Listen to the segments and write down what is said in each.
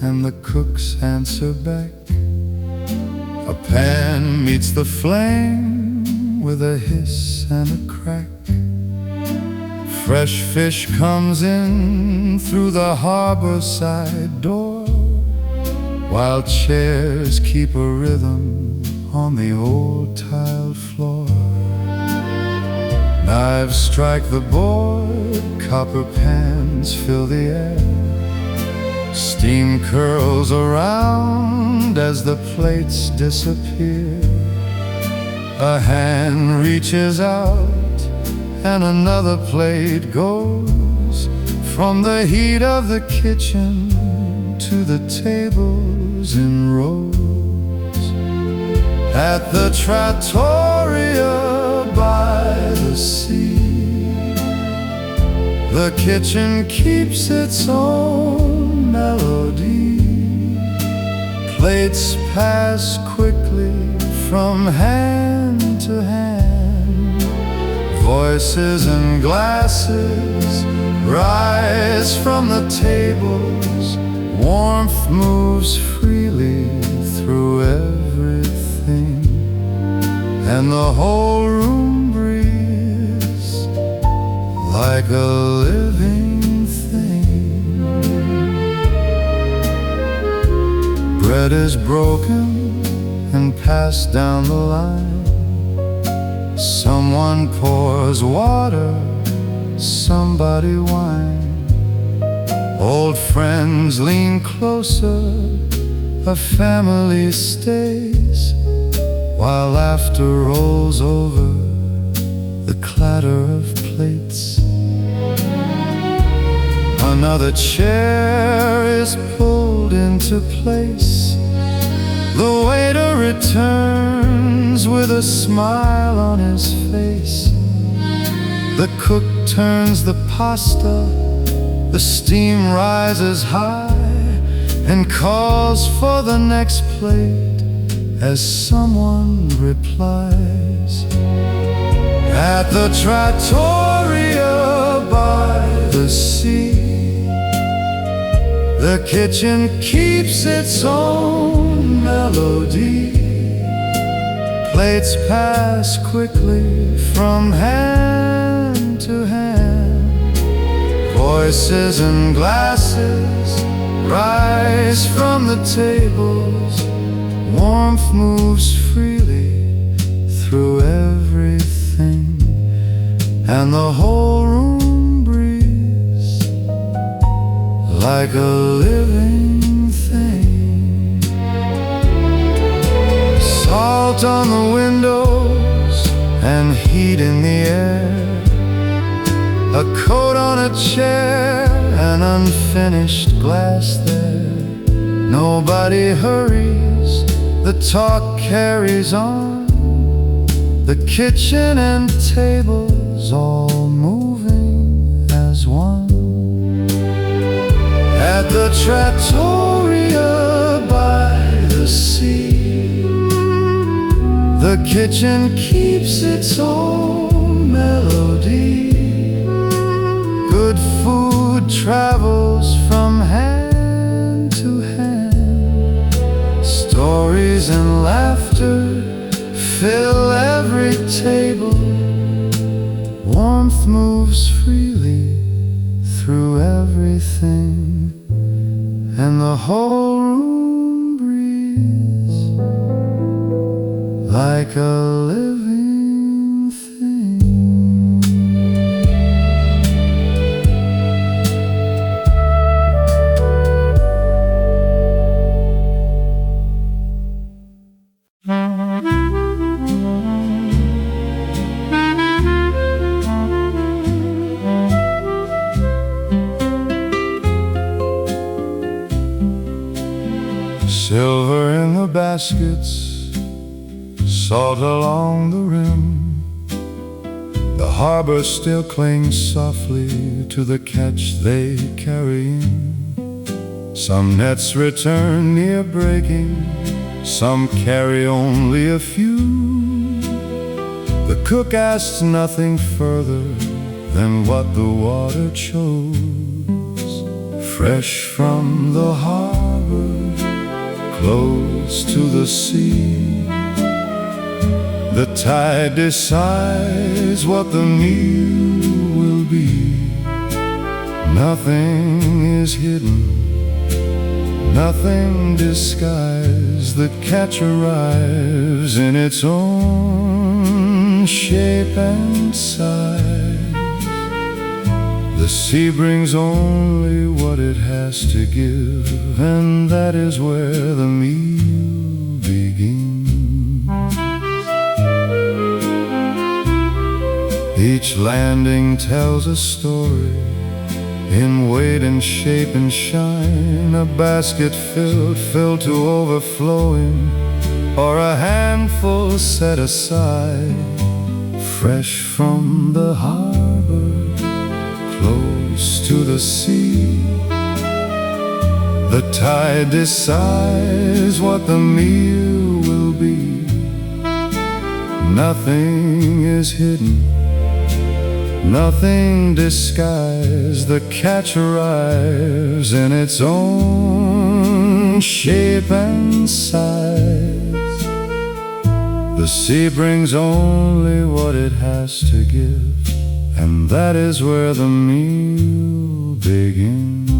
and the cooks answer back. A pan meets the flame with a hiss and a crack. Fresh fish comes in through the harbor side door, while chairs keep a rhythm on the old tiled floor. Knives strike the board, copper pans fill the air. Steam curls around as the plates disappear. A hand reaches out and another plate goes from the heat of the kitchen to the tables in rows. At the trattoria by the sea, the kitchen keeps its own melody. Plates pass quickly from hand to hand. Voices and glasses rise from the tables. Warmth moves freely through everything, and the whole room breathes like a living thing. Bread is broken and passed down the line. Someone pours water, somebody wine. Old friends lean closer, a family stays, while laughter rolls over the clatter of plates. Another chair is pulled into place. The waiter returns with a smile on his face. The cook turns the pasta, the steam rises high, and calls for the next plate as someone replies. At the trattoria by the sea, the kitchen keeps its own melody. Plates pass quickly from hand to hand. Voices and glasses rise from the tables. Warmth moves freely through everything, and the whole room breathes like a living thing. Salt on the windows and heat in the air. A coat on a chair, an unfinished glass there. Nobody hurries, the talk carries on. The kitchen and tables all moving as one. At the trattoria by the sea, the kitchen keeps its own melody. Good food travels from hand to hand. Stories and laughter fill every table. Warmth moves freely through everything, and the whole room breathes like a living thing. Silver in the baskets, salt along the rim. The harbor still clings softly to the catch they carry in. Some nets return near breaking, some carry only a few. The cook asks nothing further than what the water chose. Fresh from the harbor harbor, close to the sea. The tide decides what the meal will be. Nothing is hidden, nothing disguised. The catch arrives in its own shape and size. The sea brings only what it has to give, and that is where the meal begins. Each landing tells a story in weight and shape and shine. A basket filled to overflowing, or a handful set aside. Fresh from the harbor, close to the sea. The tide decides what the meal will be. Nothing is hidden, nothing disguised. The catch arrives in its own shape and size. The sea brings only what it has to give, and that is where the meal begins.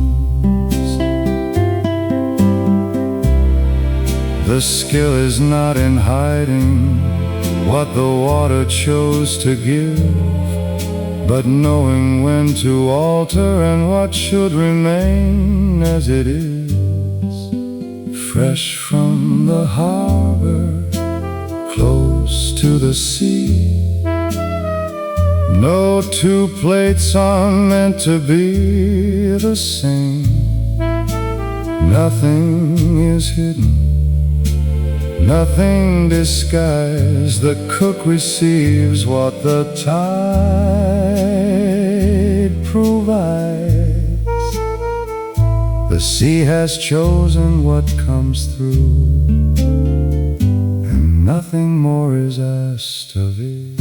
The skill is not in hiding what the water chose to give, but knowing when to alter and what should remain as it is. Fresh from the harbor, close to the sea. No two plates are meant to be the same. Nothing is hidden, nothing disguised. The cook receives what the tide provides. The sea has chosen what comes through, and nothing more is asked of it.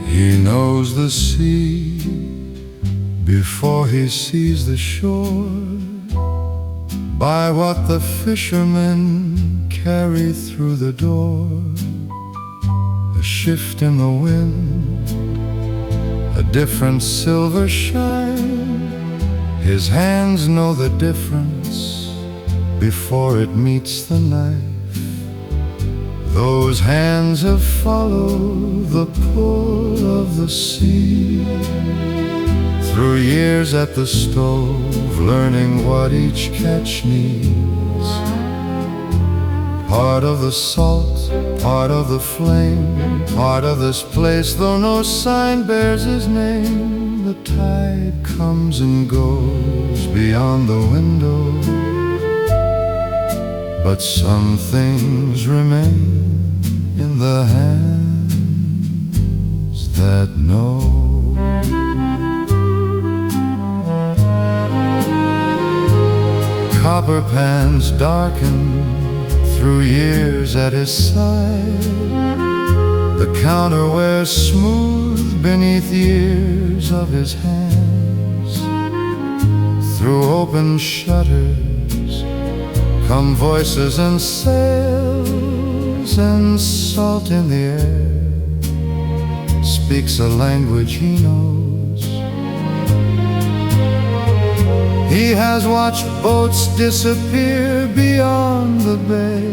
He knows the sea before he sees the shore, by what the fishermen carry through the door. A shift in the wind, a different silver shine. His hands know the difference before it meets the knife. Those hands have followed the pull of the sea, through years at the stove, learning what each catch needs. Part of the salt, part of the flame, part of this place, though no sign bears his name. The tide comes and goes beyond the window, but some things remain in the hands that know. Copper pans darken through years at his side. The counterware smooth beneath years of his hands. Through open shutters come voices and sails, and salt in the air speaks a language he knows. He has watched boats disappear beyond the bay,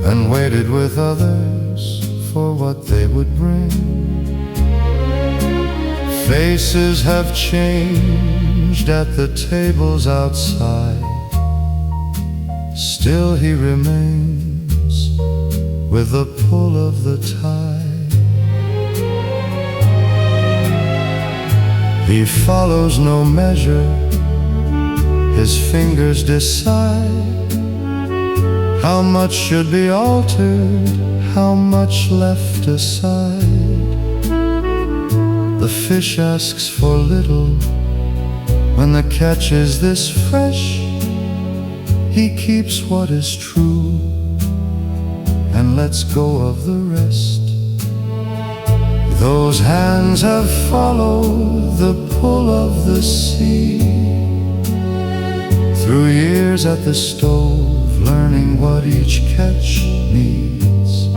and waited with others for what they would bring. Faces have changed at the tables outside, still he remains with the pull of the tide. He follows no measure, his fingers decide How much should be altered, how much left aside? The fish asks for little when the catch is this fresh. He keeps what is true and lets go of the rest. Those hands have followed the pull of the sea, through years at the stove, learning what each catch needs.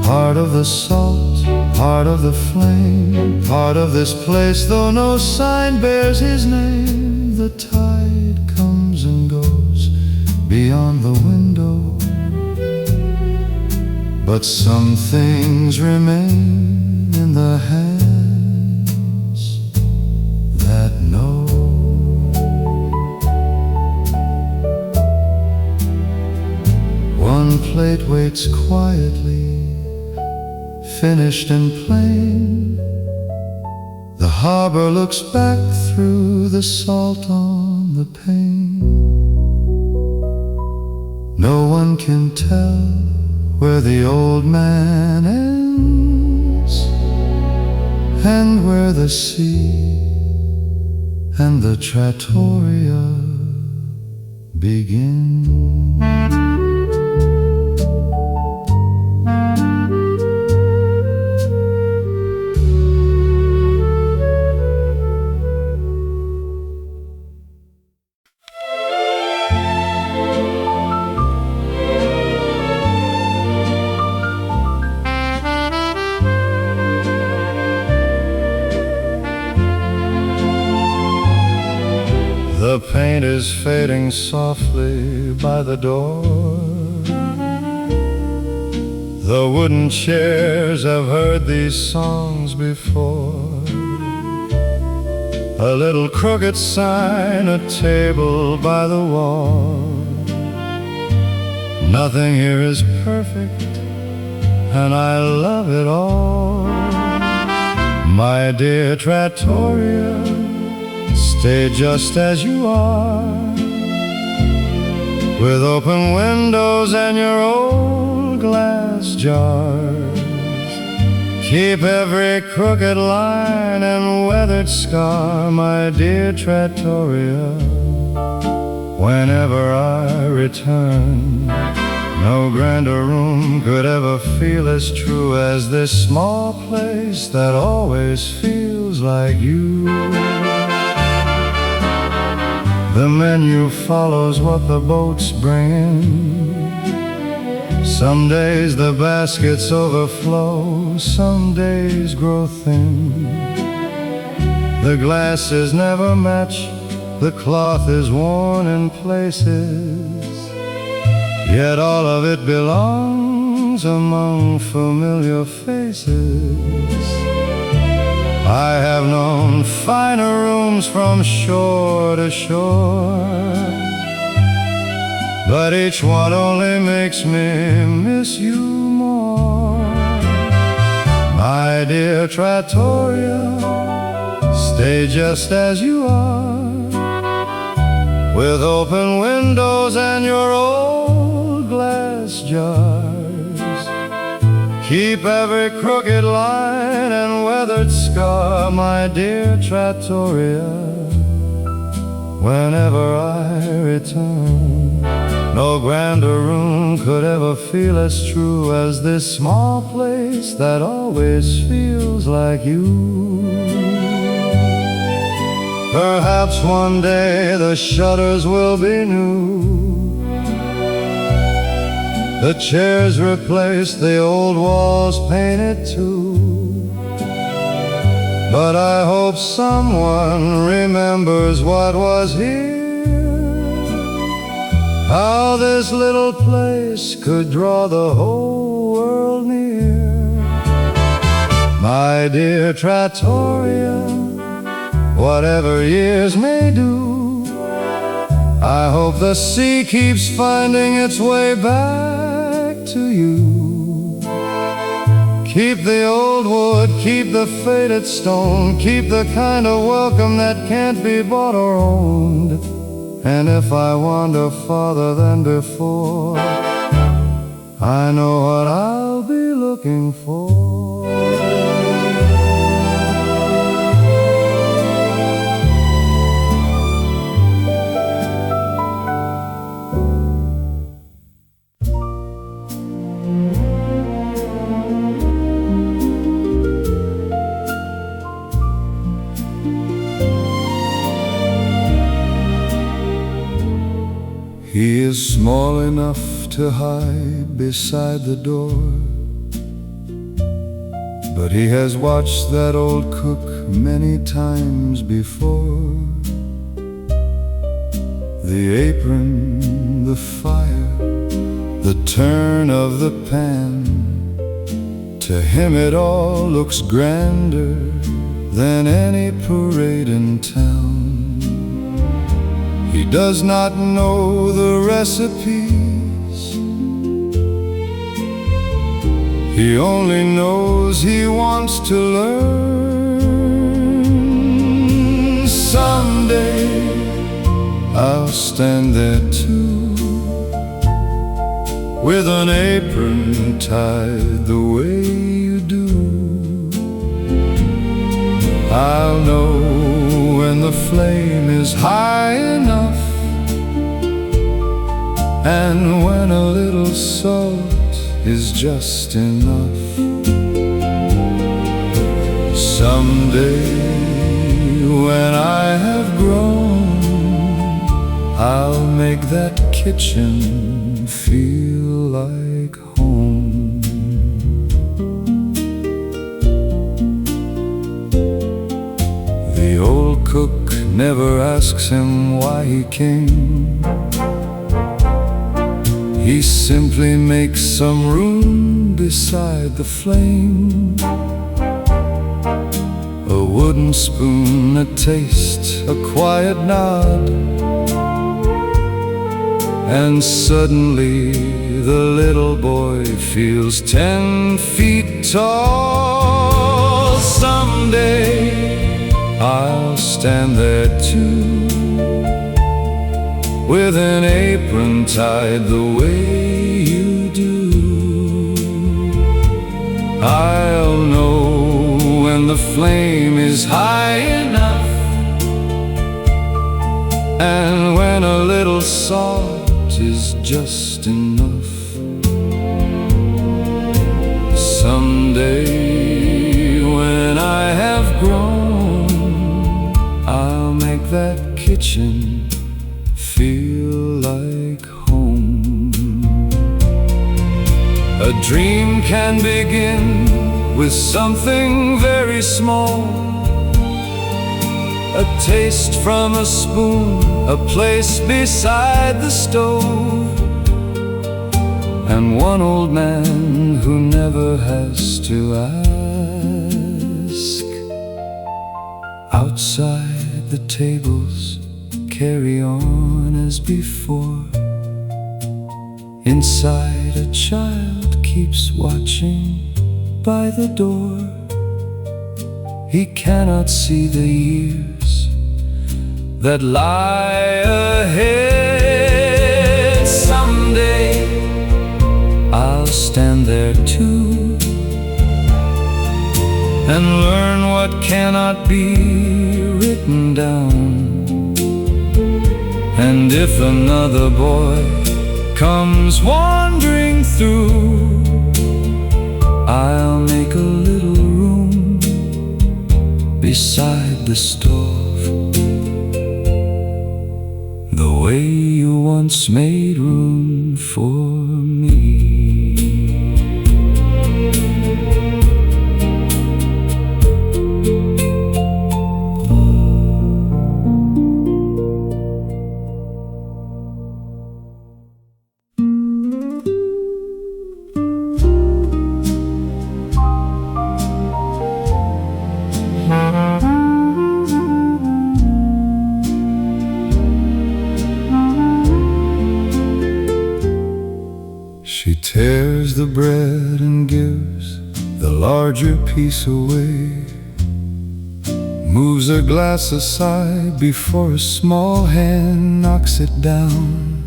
Part of the salt, part of the flame, part of this place, though no sign bears his name. The tide comes and goes beyond the window, but some things remain in the hands that know. One plate waits quietly, finished and plain. The harbor looks back through the salt on the pane. No one can tell where the old man ends and where the sea and the trattoria begin. The paint is fading softly by the door. The wooden chairs have heard these songs before. A little crooked sign, a table by the wall. Nothing here is perfect, and I love it all. My dear Trattoria, stay just as you are, with open windows and your old glass jars. Keep every crooked line and weathered scar, my dear Trattoria. Whenever I return, no grander room could ever feel as true as this small place that always feels like you. The menu follows what the boats bring in. Some days the baskets overflow, some days grow thin. The glasses never match, the cloth is worn in places, yet all of it belongs among familiar faces. I have known finer rooms from shore to shore, but each one only makes me miss you more. My dear Trattoria, stay just as you are, with open windows and your old glass jars. Keep every crooked line and weathered scar, my dear Trattoria. Whenever I return, no grander room could ever feel as true as this small place that always feels like you. Perhaps one day the shutters will be new, the chairs replaced, the old walls painted too. But I hope someone remembers what was here, how this little place could draw the whole world near. My dear Trattoria, whatever years may do, I hope the sea keeps finding its way back to you. Keep the old wood, keep the faded stone, keep the kind of welcome that can't be bought or owned. And if I wander farther than before, I know what I'll be looking for. He is small enough to hide beside the door, but he has watched that old cook many times before. The apron, the fire, the turn of the pan, to him it all looks grander than any parade in town. He does not know the recipes, he only knows he wants to learn. Someday I'll stand there too, with an apron tied the way you do. I'll know when the flame is high enough, and when a little salt is just enough. Someday when I have grown, I'll make that kitchen feel like home. The old cook never asks him why he came. He simply makes some room beside the flame. A wooden spoon, a taste, a quiet nod, and suddenly the little boy feels 10 feet tall. Someday I'll stand there too, with an apron tied the way you do. I'll know when the flame is high enough, and when a little salt is just enough. Someday when I have grown, I'll make that kitchen feel like home. A dream can begin with something very small, a taste from a spoon, a place beside the stove, and one old man who never has to ask. Outside the tables carry on as before. Inside a child keeps watching by the door. He cannot see the years that lie ahead. Someday I'll stand there too, and learn what cannot be written down. And if another boy comes wandering through, I'll make a little room beside the stove, the way you once made room for me. She tears the bread and gives the larger piece away, moves her glass aside before a small hand knocks it down.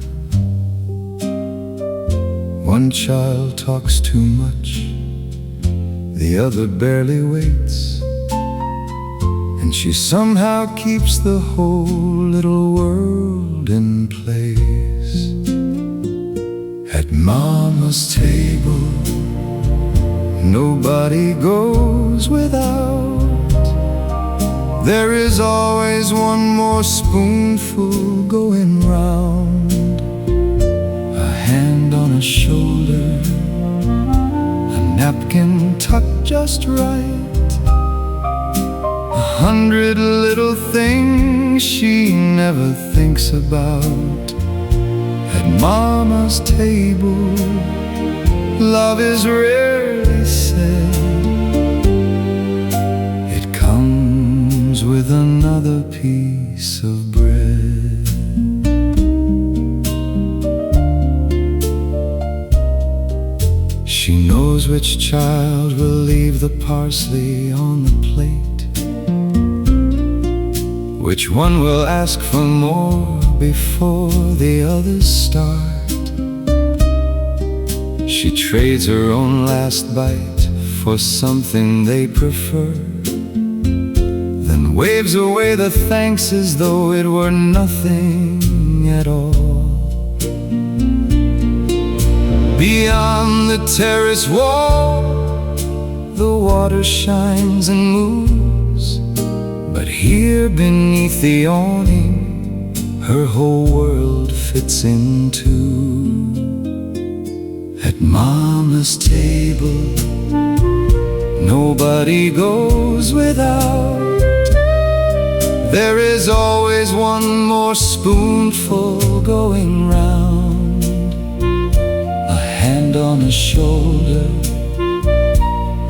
One child talks too much, the other barely waits, and she somehow keeps the whole little world in place. At Mama's table, nobody goes without. There is always one more spoonful going round. A hand on a shoulder, a napkin tucked just right, 100 little things she never thinks about. At Mama's table, love is rarely said. It comes with another piece of bread. She knows which child will leave the parsley on the plate, which one will ask for more before the others start. She trades her own last bite for something they prefer, then waves away the thanks as though it were nothing at all. Beyond the terrace wall, the water shines and moves, but here beneath the awning, her whole world fits in two. At Mama's table, nobody goes without. There is always one more spoonful going round. A hand on a shoulder,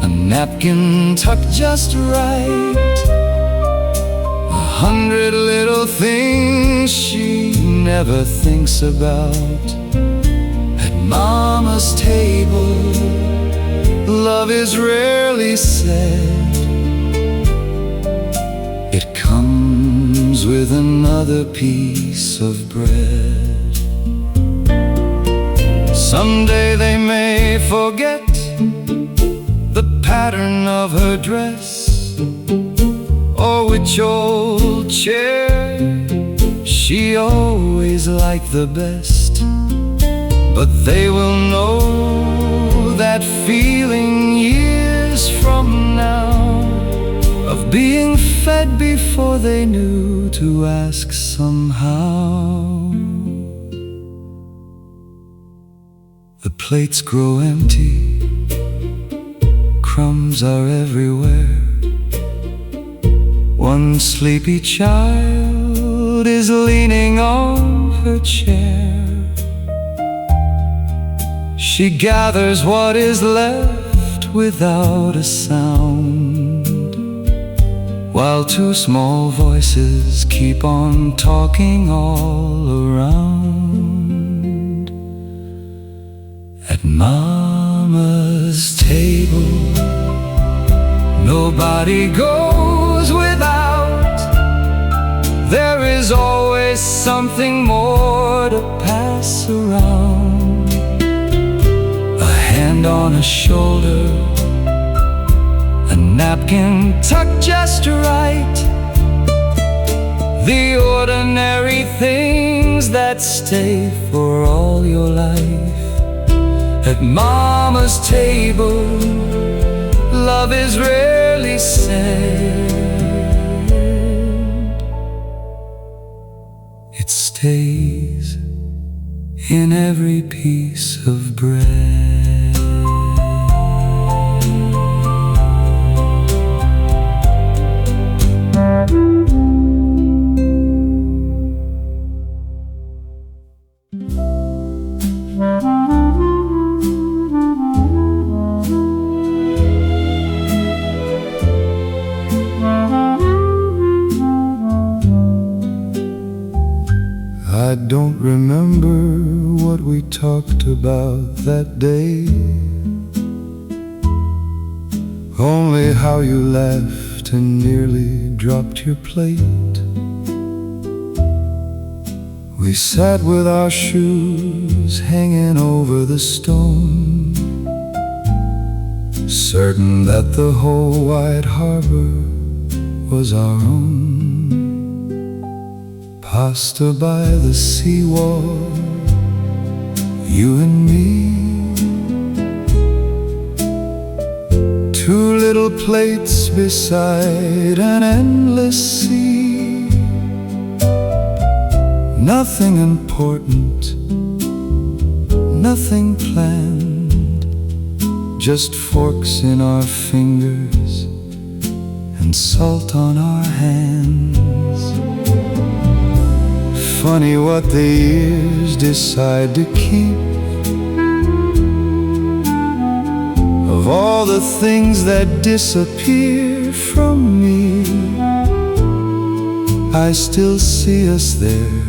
a napkin tucked just right, 100 little things she never thinks about. At Mama's table, love is rarely said. It comes with another piece of bread. Someday they may forget the pattern of her dress, or which old chair she always liked the best. But they will know that feeling years from now, of being fed before they knew to ask somehow. The plates grow empty, crumbs are everywhere. One sleepy child is leaning on her chair. She gathers what is left without a sound, while two small voices keep on talking all around. At Mama's table, nobody goes without. There is always something more to pass around. A hand on a shoulder, a napkin tucked just right, the ordinary things that stay for all your life. At Mama's table, love is rarely said. It stays in every piece of bread. I don't remember what we talked about that day, only how you laughed laughed and nearly dropped your plate. We sat with our shoes hanging over the stone, certain that the whole wide harbor was our own. Pasta by the seawall, you and me. Two little plates beside an endless sea. Nothing important, nothing planned, just forks in our fingers and salt on our hands. Funny what the years decide to keep of all the things that disappear from me. I still see us there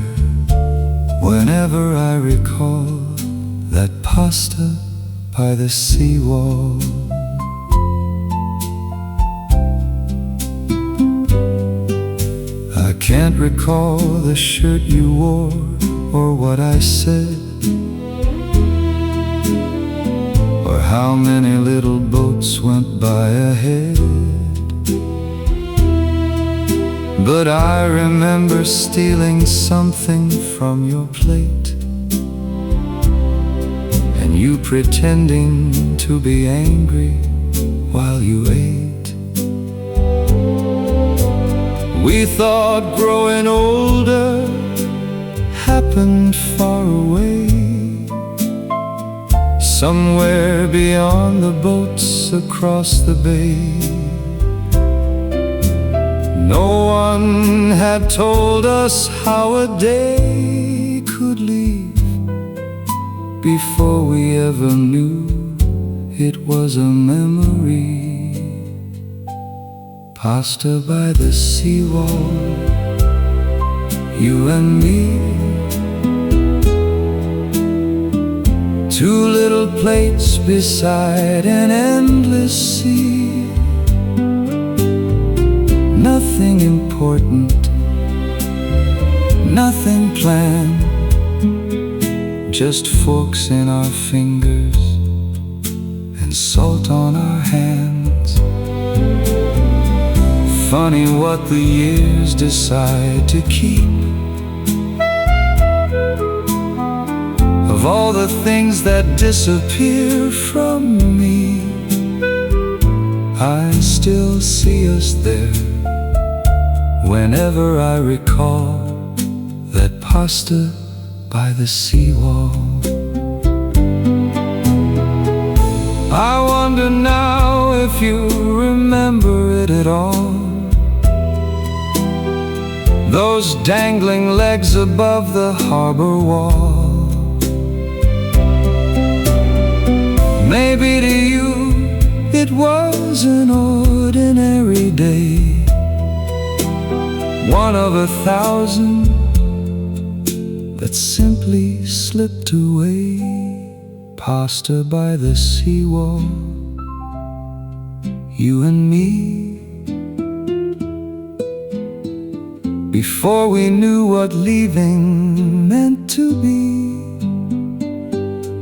whenever I recall that pasta by the seawall. I can't recall the shirt you wore or what I said, or how many little boats went by ahead. But I remember stealing something from your plate, and you pretending to be angry while you ate. We thought growing older happened far away, somewhere beyond the boats across the bay. No one had told us how a day could leave before we ever knew it was a memory. Pasta by the seawall, you and me. Two little plates beside an endless sea. Nothing important, nothing planned, just forks in our fingers and salt on our hands. Funny what the years decide to keep of all the things that disappear from me. I still see us there whenever I recall that pasta by the seawall. I wonder now if you remember it at all, those dangling legs above the harbor wall. Maybe to you it was an ordinary day, one of 1,000 that simply slipped away. Pasta by the seawall, you and me. Before we knew what leaving meant to be.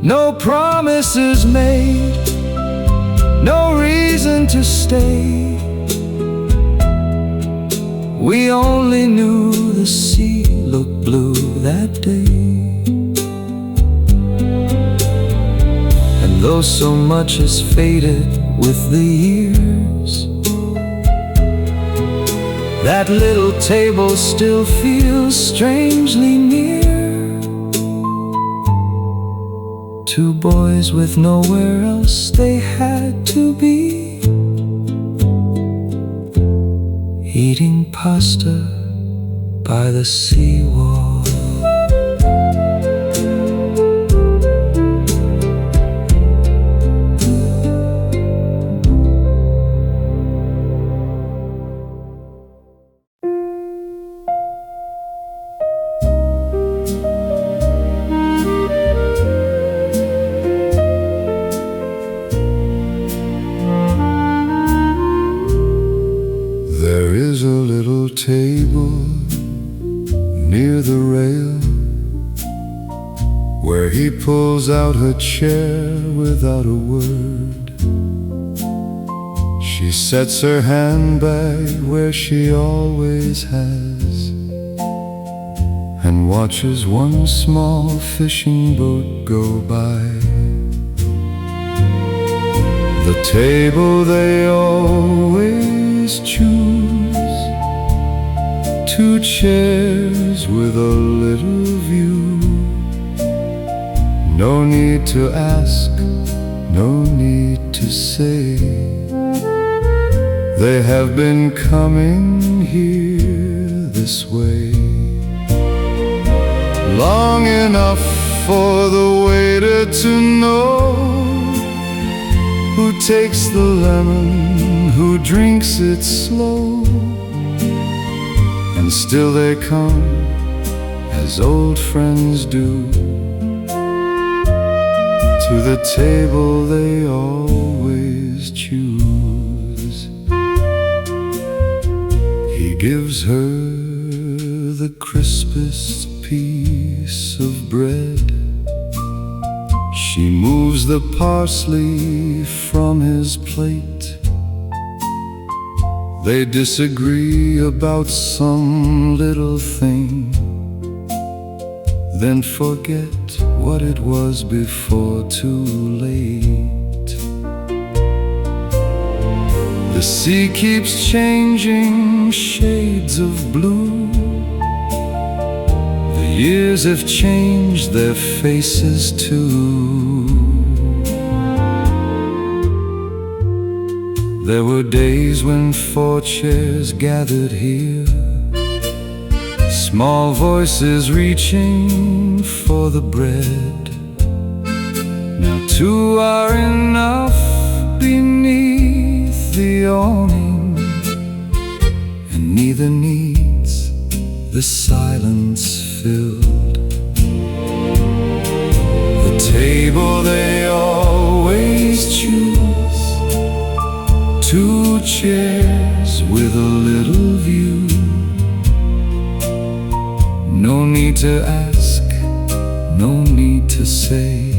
No promises made, no reason to stay. We only knew the sea looked blue that day. And though so much has faded with the years, that little table still feels strangely near. Two boys with nowhere else they had to be, eating pasta by the seawall. pulls out her chair without a word. She sets her handbag where she always has, and watches one small fishing boat go by. The table they always choose, two chairs with a little view. No need to ask, no need to say, they have been coming here this way long enough for the waiter to know who takes the lemon, who drinks it slow. And still they come, as old friends do, to the table they always choose. He gives her the crispest piece of bread. She moves the parsley from his plate. They disagree about some little thing, then forget what it was before too late. The sea keeps changing shades of blue. The years have changed their faces too. There were days when four chairs gathered here, small voices reaching for the bread. Now two are enough beneath the awning, and neither needs the silence filled. The table they always choose, two chairs with a little view. No need to ask, no need to say,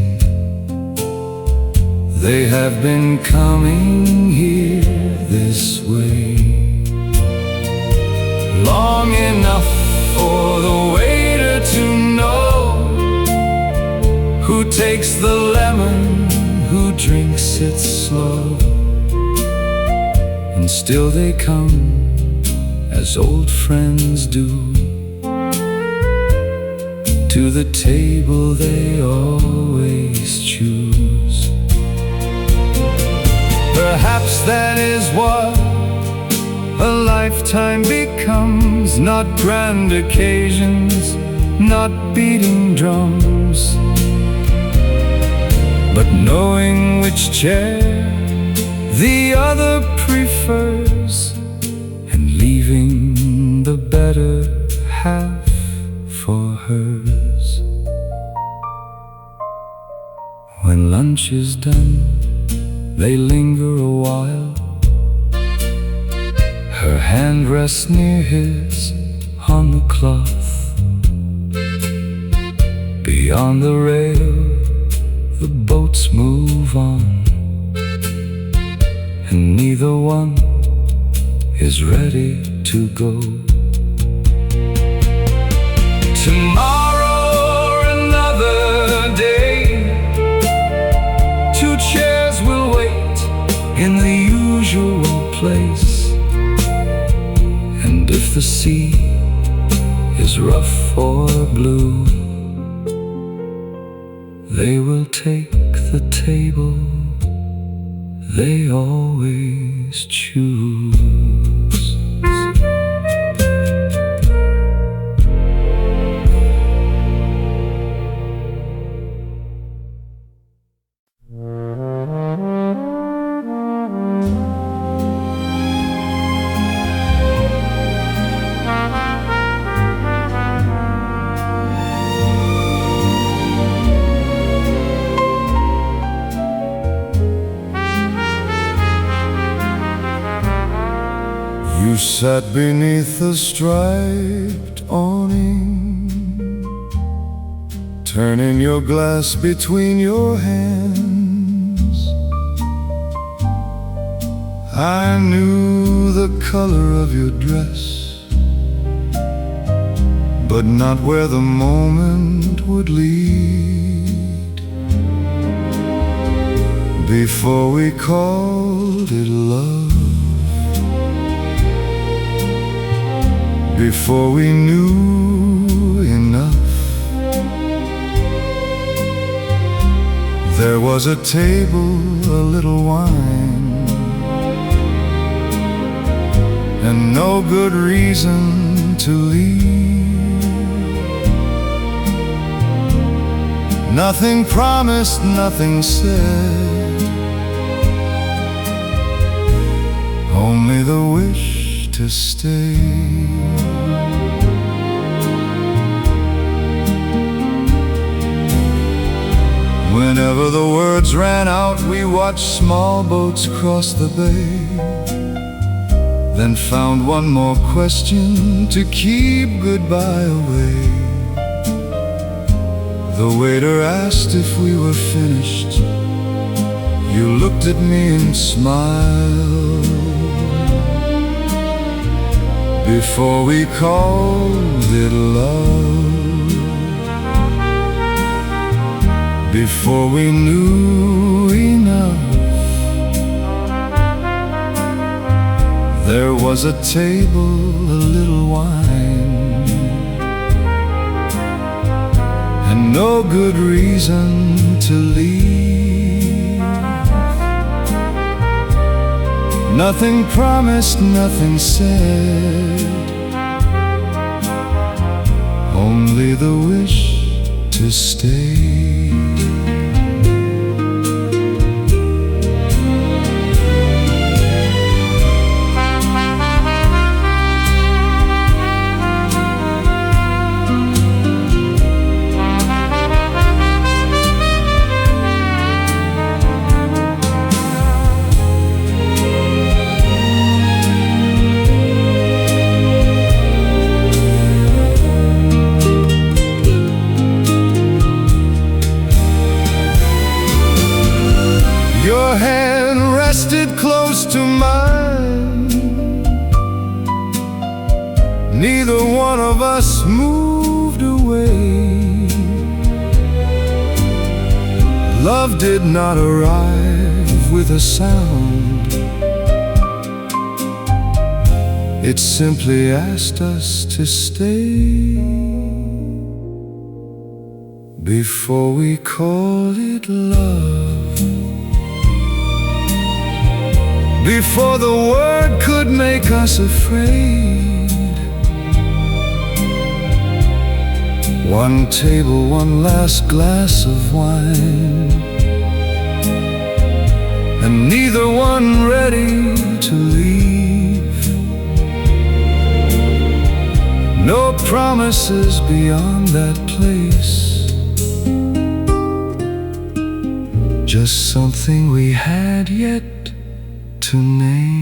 they have been coming here this way long enough for the waiter to know who takes the lemon, who drinks it slow. And still they come, as old friends do, to the table they always choose. Perhaps that is what a lifetime becomes, not grand occasions, not beating drums, but knowing which chair the other prefers, and leaving the better half for hers. When lunch is done, they linger a while. Her hand rests near his on the cloth. Beyond the rail, the boats move on, and neither one is ready to go. Tomorrow or another day, two chairs will wait in the usual place. And if the sea is rough or blue, they will take the table they always choose. You sat beneath the striped awning, turning your glass between your hands. I knew the color of your dress, but not where the moment would lead. Before we called it love, before we knew enough, there was a table, a little wine, and no good reason to leave. Nothing promised, nothing said, only the wish to stay. Whenever the words ran out, we watched small boats cross the bay, then found one more question to keep goodbye away. The waiter asked if we were finished. You looked at me and smiled. Before we called it love, before we knew enough, there was a table, a little wine, and no good reason to leave. Nothing promised, nothing said, only the wish to stay. Your hand rested close to mine. Neither one of us moved away. Love did not arrive with a sound. It simply asked us to stay. Before we called it love, before the word could make us afraid. One table, one last glass of wine, and neither one ready to leave. No promises beyond that place, just something we had yet to name.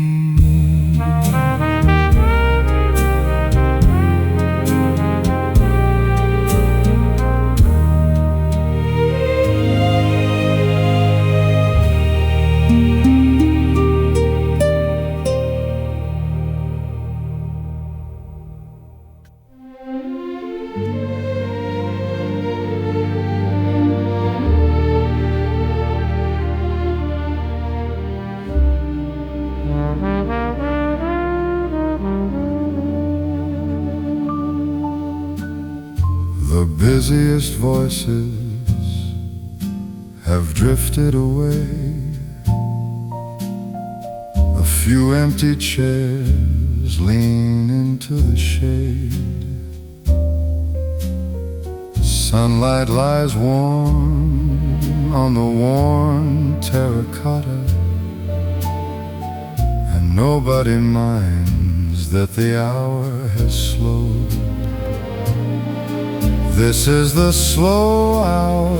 The busiest voices have drifted away. A few empty chairs lean into the shade. Sunlight lies warm on the worn terracotta, and nobody minds that the hour has slowed. This is the slow hour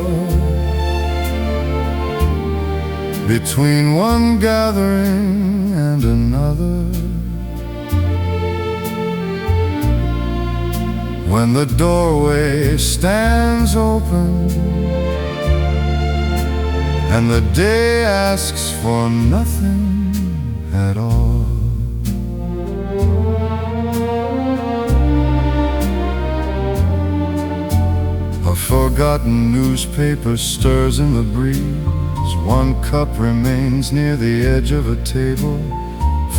between one gathering and another, when the doorway stands open and the day asks for nothing at all. A forgotten newspaper stirs in the breeze. One cup remains near the edge of a table.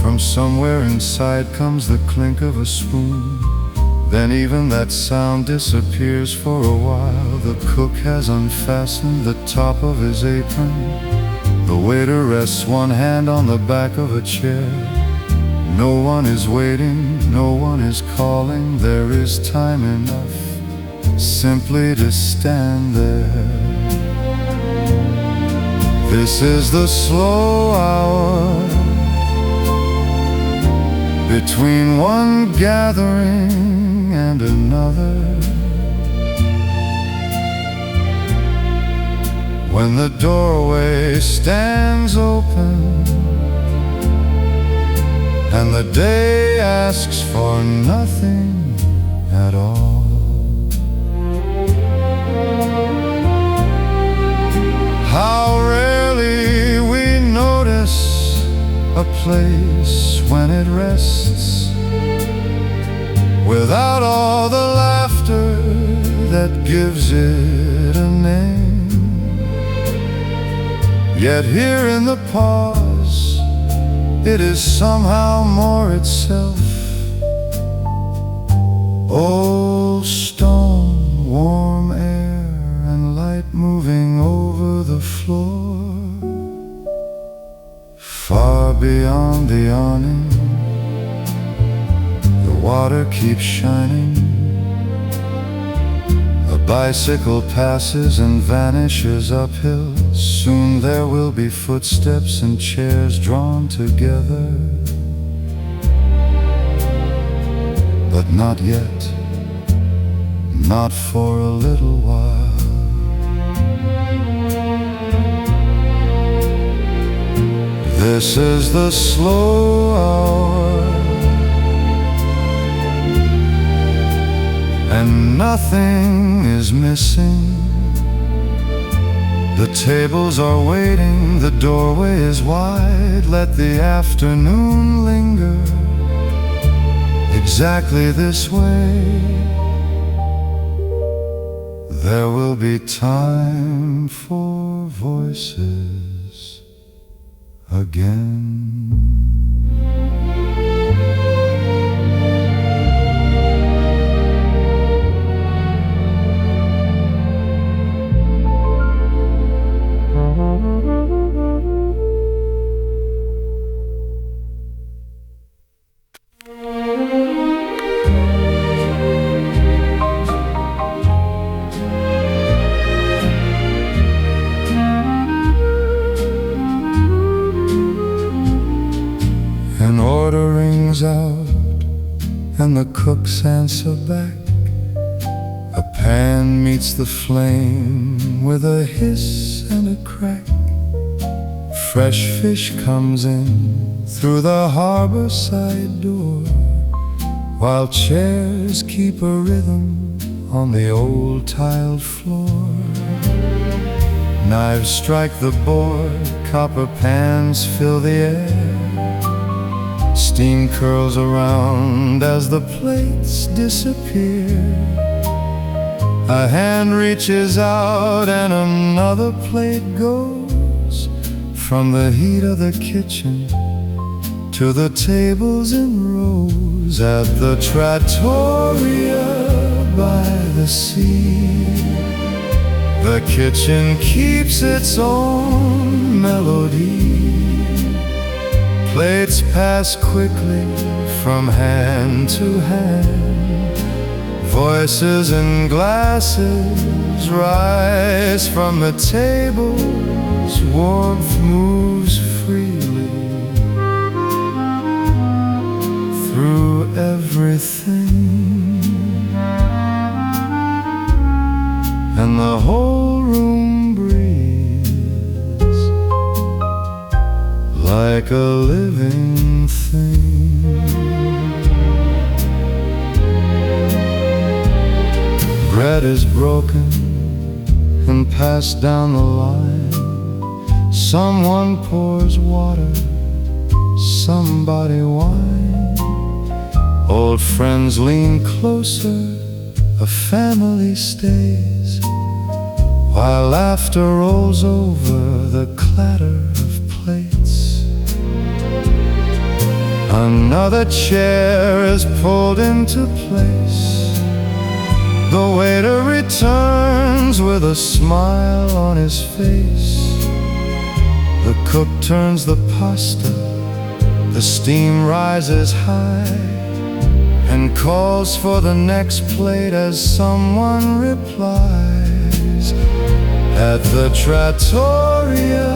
From somewhere inside comes the clink of a spoon. Then even that sound disappears for a while. The cook has unfastened the top of his apron. The waiter rests one hand on the back of a chair. No one is waiting, no one is calling. There is time enough simply to stand there. This is the slow hour between one gathering and another, when the doorway stands open and the day asks for nothing at all. How rarely we notice a place when it rests without all the laughter that gives it a name. Yet here in the pause, it is somehow more itself. Old stone, warm air, and light moving over the floor. Far beyond the awning, the water keeps shining. A bicycle passes and vanishes uphill. Soon there will be footsteps and chairs drawn together. But not yet, not for a little while. This is the slow hour, and nothing is missing. The tables are waiting, the doorway is wide. Let the afternoon linger exactly this way. There will be time for voices again. An order rings out and the cooks answer back. A pan meets the flame with a hiss and a crack. Fresh fish comes in through the harbor side door, while chairs keep a rhythm on the old tiled floor. Knives strike the board, copper pans fill the air. Steam curls around as the plates disappear. A hand reaches out and another plate goes from the heat of the kitchen to the tables in rows at the Trattoria by the sea. The kitchen keeps its own melody. Plates pass quickly from hand to hand. Voices and glasses rise from the tables. Warmth moves freely through everything, and the whole room breathes like a living thing. Bread is broken and passed down the line. Someone pours water, somebody wine. Old friends lean closer, a family stays, while laughter rolls over the clatter of plates. Another chair is pulled into place. The waiter returns with a smile on his face. The cook turns the pasta, the steam rises high, and calls for the next plate as someone replies. At the Trattoria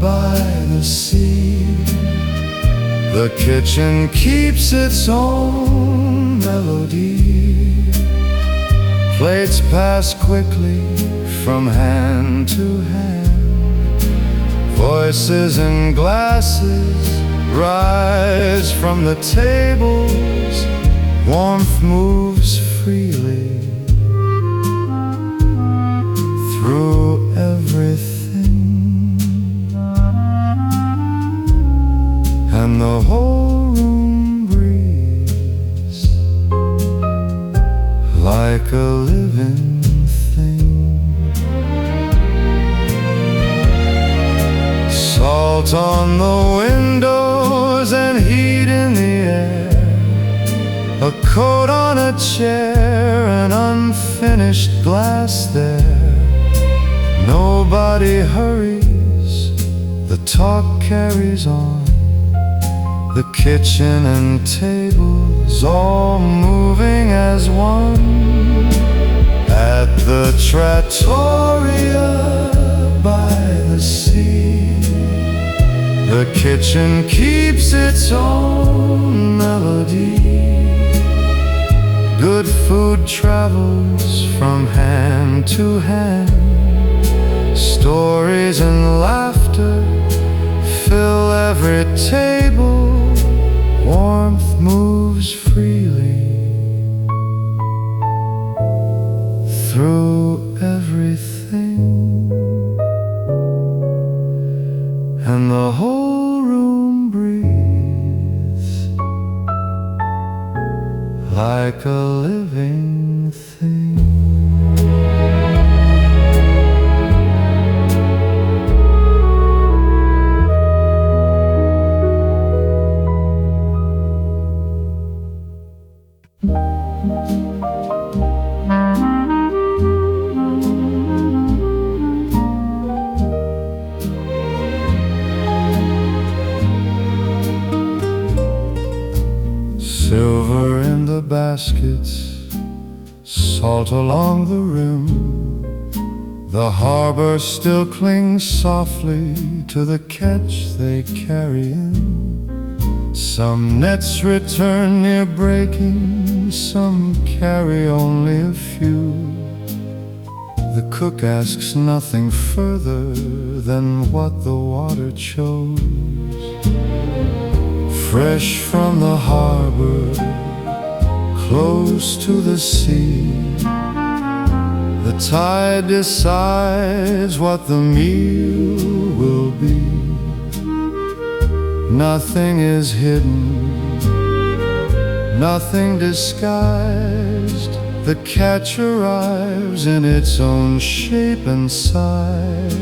by the sea, the kitchen keeps its own melody. Plates pass quickly from hand to hand. Voices and glasses rise from the tables. Warmth moves freely through everything, and the whole room breathes like a living thing. Salt on the windows and heat in the air, a coat on a chair, an unfinished glass there. Nobody hurries, the talk carries on. The kitchen and tables all moving as one. At the Trattoria by the sea, the kitchen keeps its own melody. Good food travels from hand to hand. Stories and laughter fill every table. Warmth moves freely through everything, and the whole room breathes like a living thing. Silver in the baskets, salt along the rim. The harbor still clings softly to the catch they carry in. Some nets return near breaking, some carry only a few. The cook asks nothing further than what the water chose. Fresh from the harbor, close to the sea, the tide decides what the meal will be. Nothing is hidden, nothing disguised. The catch arrives in its own shape and size.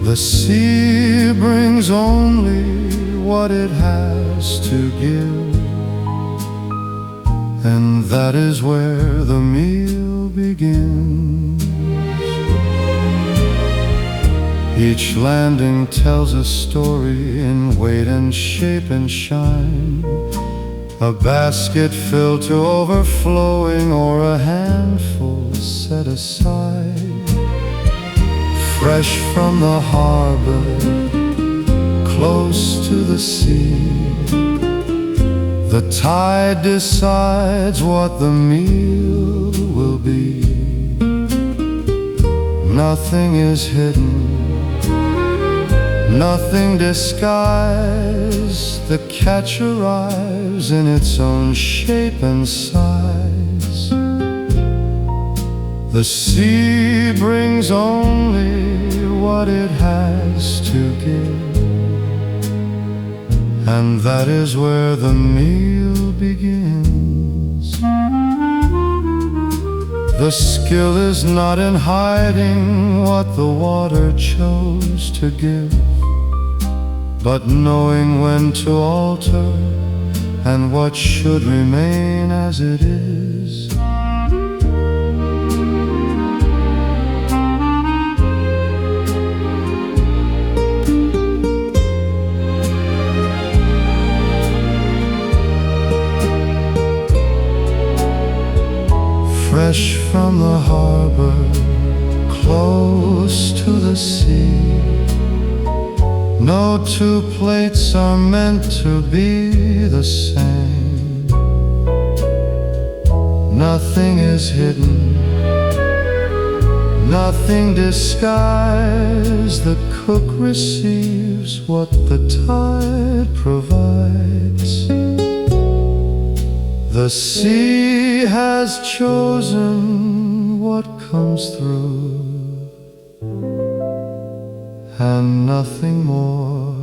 The sea brings only what it has to give, and that is where the meal begins. Each landing tells a story in weight and shape and shine. A basket filled to overflowing, or a handful set aside. Fresh from the harbor, close to the sea, the tide decides what the meal will be. Nothing is hidden, nothing disguised. The catch arrives in its own shape and size. The sea brings only what it has to give, and that is where the meal begins. The skill is not in hiding what the water chose to give, but knowing when to alter and what should remain as it is. Fresh from the harbor, close to the sea, no two plates are meant to be the same. Nothing is hidden, nothing disguised. The cook receives what the tide provides. The sea has chosen what comes through, and nothing more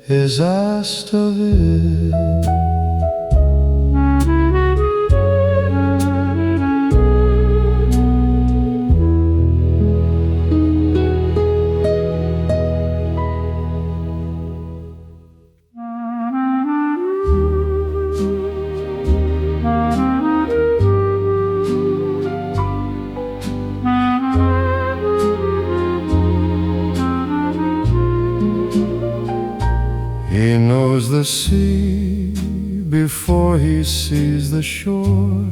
is asked of it. He knows the sea before he sees the shore,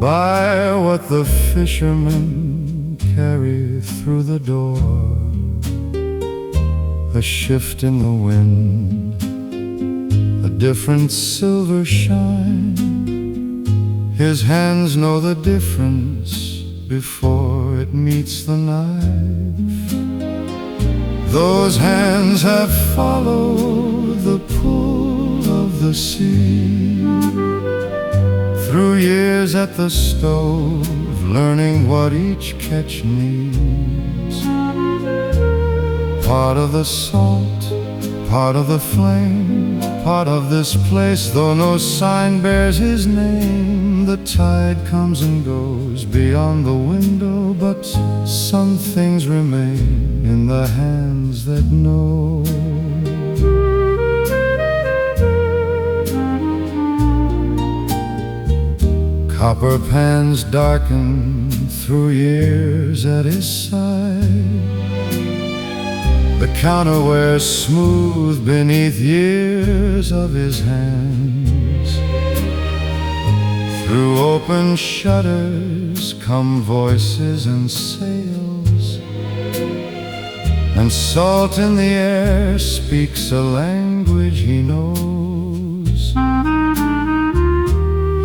by what the fishermen carry through the door. A shift in the wind, a different silver shine. His hands know the difference before it meets the knife. Those hands have followed the pull of the sea, through years at the stove, learning what each catch needs. Part of the salt, part of the flame, part of this place, though no sign bears his name. The tide comes and goes beyond the window, but some things remain in the hands that know. Copper pans darken through years at his side. The counterware smooth beneath years of his hands. Through open shutters come voices and sails, and salt in the air speaks a language he knows.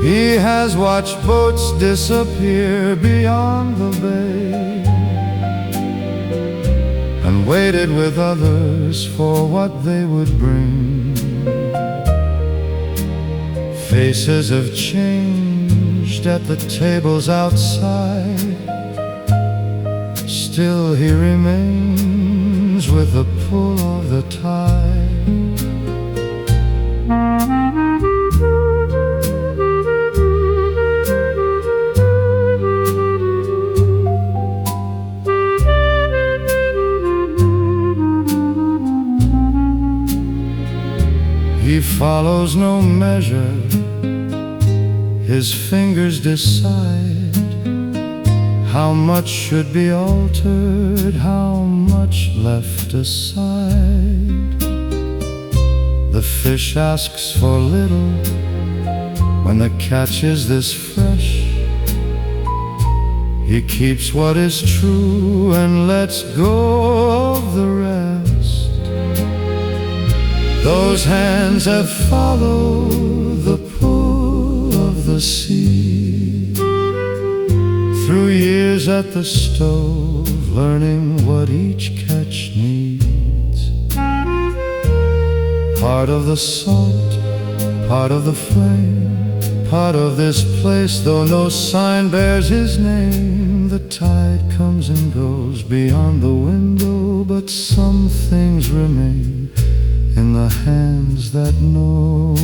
He has watched boats disappear beyond the bay, and waited with others for what they would bring. Faces have changed at the tables outside, still he remains with the pull of the tide. He follows no measure, his fingers decide how much should be altered, how much left aside. The fish asks for little when the catch is this fresh. He keeps what is true and lets go of the rest. Those hands have followed the pull of the sea, through years at the stove, learning what each catch needs. Part of the salt, part of the flame, part of this place, though no sign bears his name. The tide comes and goes beyond the window, but some things remain in the hands that know.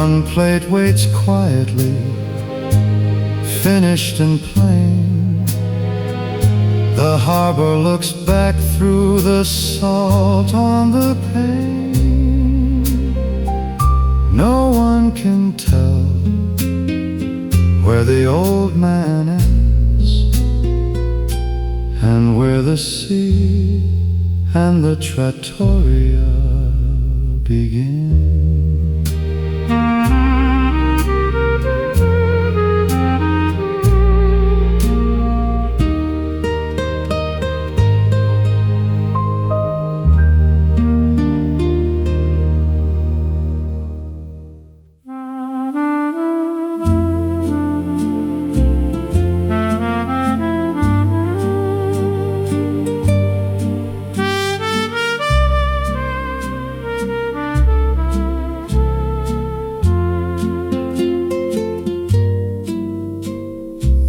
One plate waits quietly, finished and plain. The harbor looks back through the salt on the pane. No one can tell where the old man ends, and where the sea and the trattoria begin.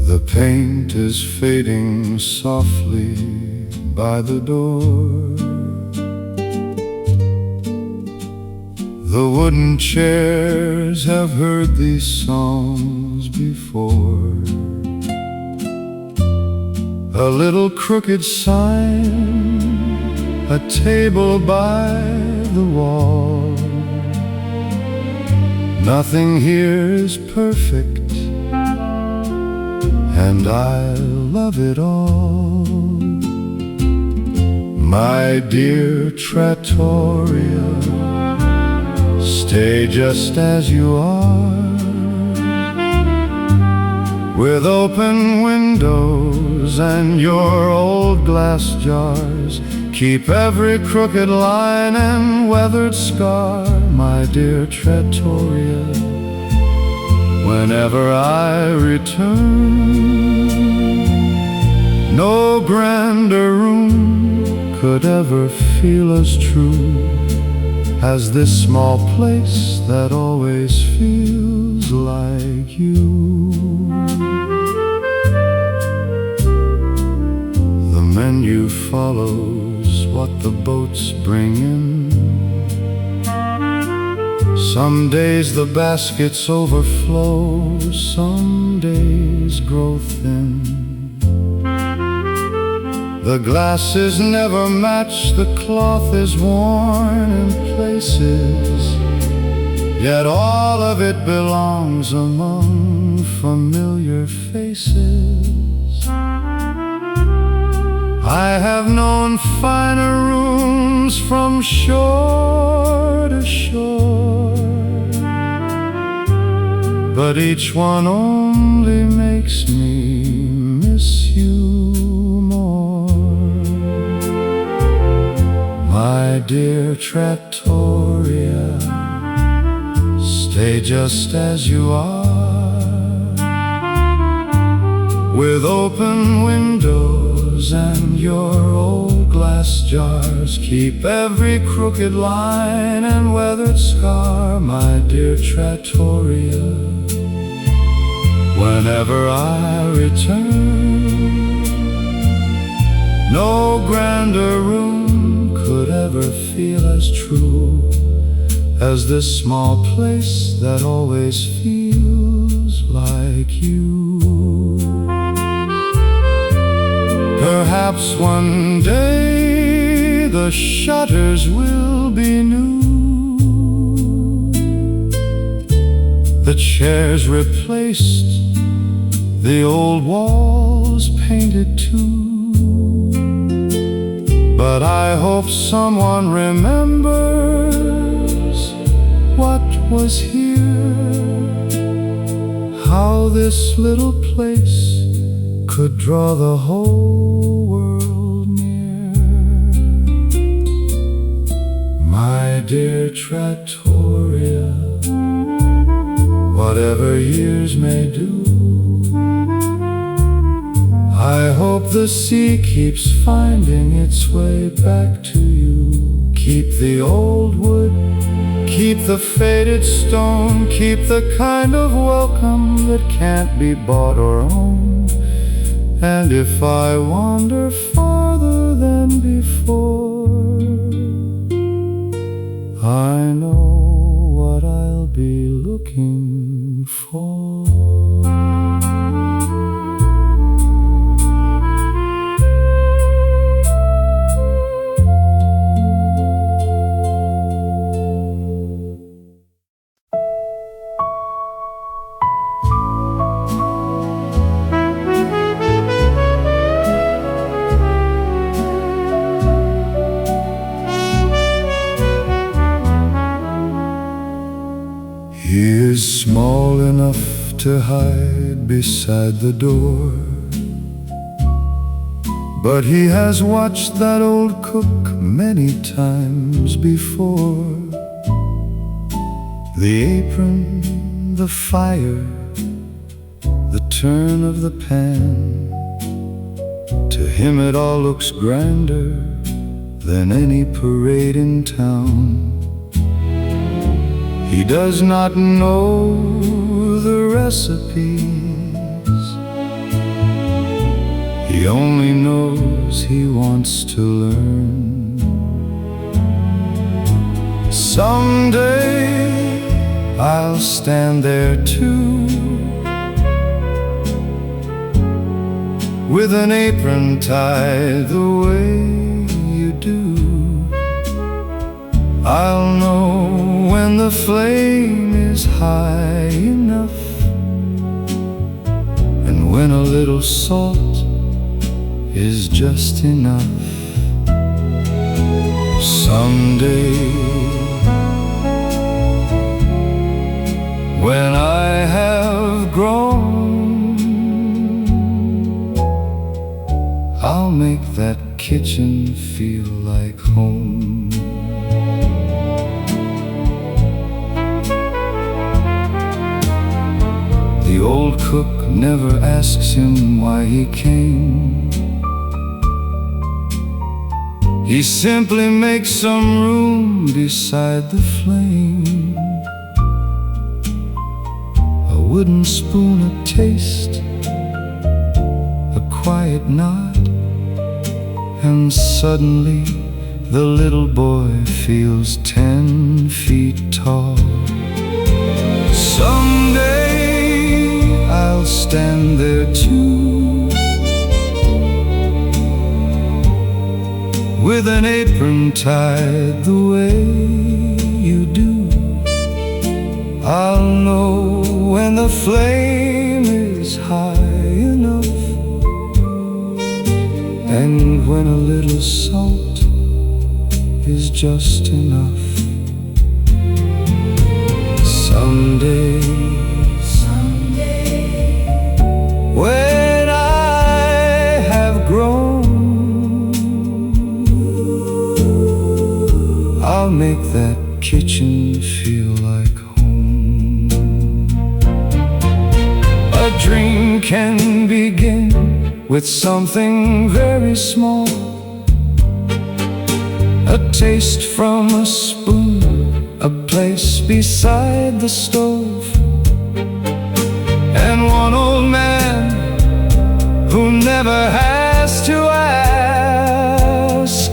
The paint is fading softly by the door. The wooden chairs have heard these songs before. A little crooked sign, a table by the wall. Nothing here is perfect, and I love it all. My dear Trattoria, stay just as you are, with open windows and your old glass jars. Keep every crooked line and weathered scar, my dear Trattoria, whenever I return. No grander room could ever feel as true as this small place that always feels like you. The menu follows what the boats bring in. Some days the baskets overflow, some days grow thin. The glasses never match, the cloth is worn in places, yet all of it belongs among familiar faces. I have known finer rooms from shore to shore, but each one only makes me miss you more. My dear Trattoria, stay just as you are, with open windows and your old glass jars. Keep every crooked line and weathered scar, my dear Trattoria, whenever I return. No grander room could ever feel as true as this small place that always feels like you. Perhaps one day the shutters will be new, the chairs replaced, the old walls painted too. But I hope someone remembers what was here, how this little place could draw the whole world near. My dear Trattoria, whatever years may do, I hope hope the sea keeps finding its way back to you. Keep the old wood, keep the faded stone, keep the kind of welcome that can't be bought or owned. And if I wander farther than before, I know what I'll be looking for. He is small enough to hide beside the door, but he has watched that old cook many times before. The apron, the fire, the turn of the pan, to him it all looks grander than any parade in town. He does not know the recipes, he only knows he wants to learn. Someday I'll stand there too, with an apron tied the way you do. I'll know when the flame is high enough, and when a little salt is just enough. Someday, when I have grown, I'll make that kitchen feel like home. The old cook never asks him why he came. He simply makes some room beside the flame. A wooden spoon, a taste, a quiet nod, and suddenly the little boy feels 10 feet tall. Someday I'll stand there too, with an apron tied the way you do. I'll know when the flame is high enough, and when a little salt is just enough. Someday, when I have grown, I'll make that kitchen feel like home. A dream can begin with something very small, a taste from a spoon, a place beside the stove, and one old man who never has to ask.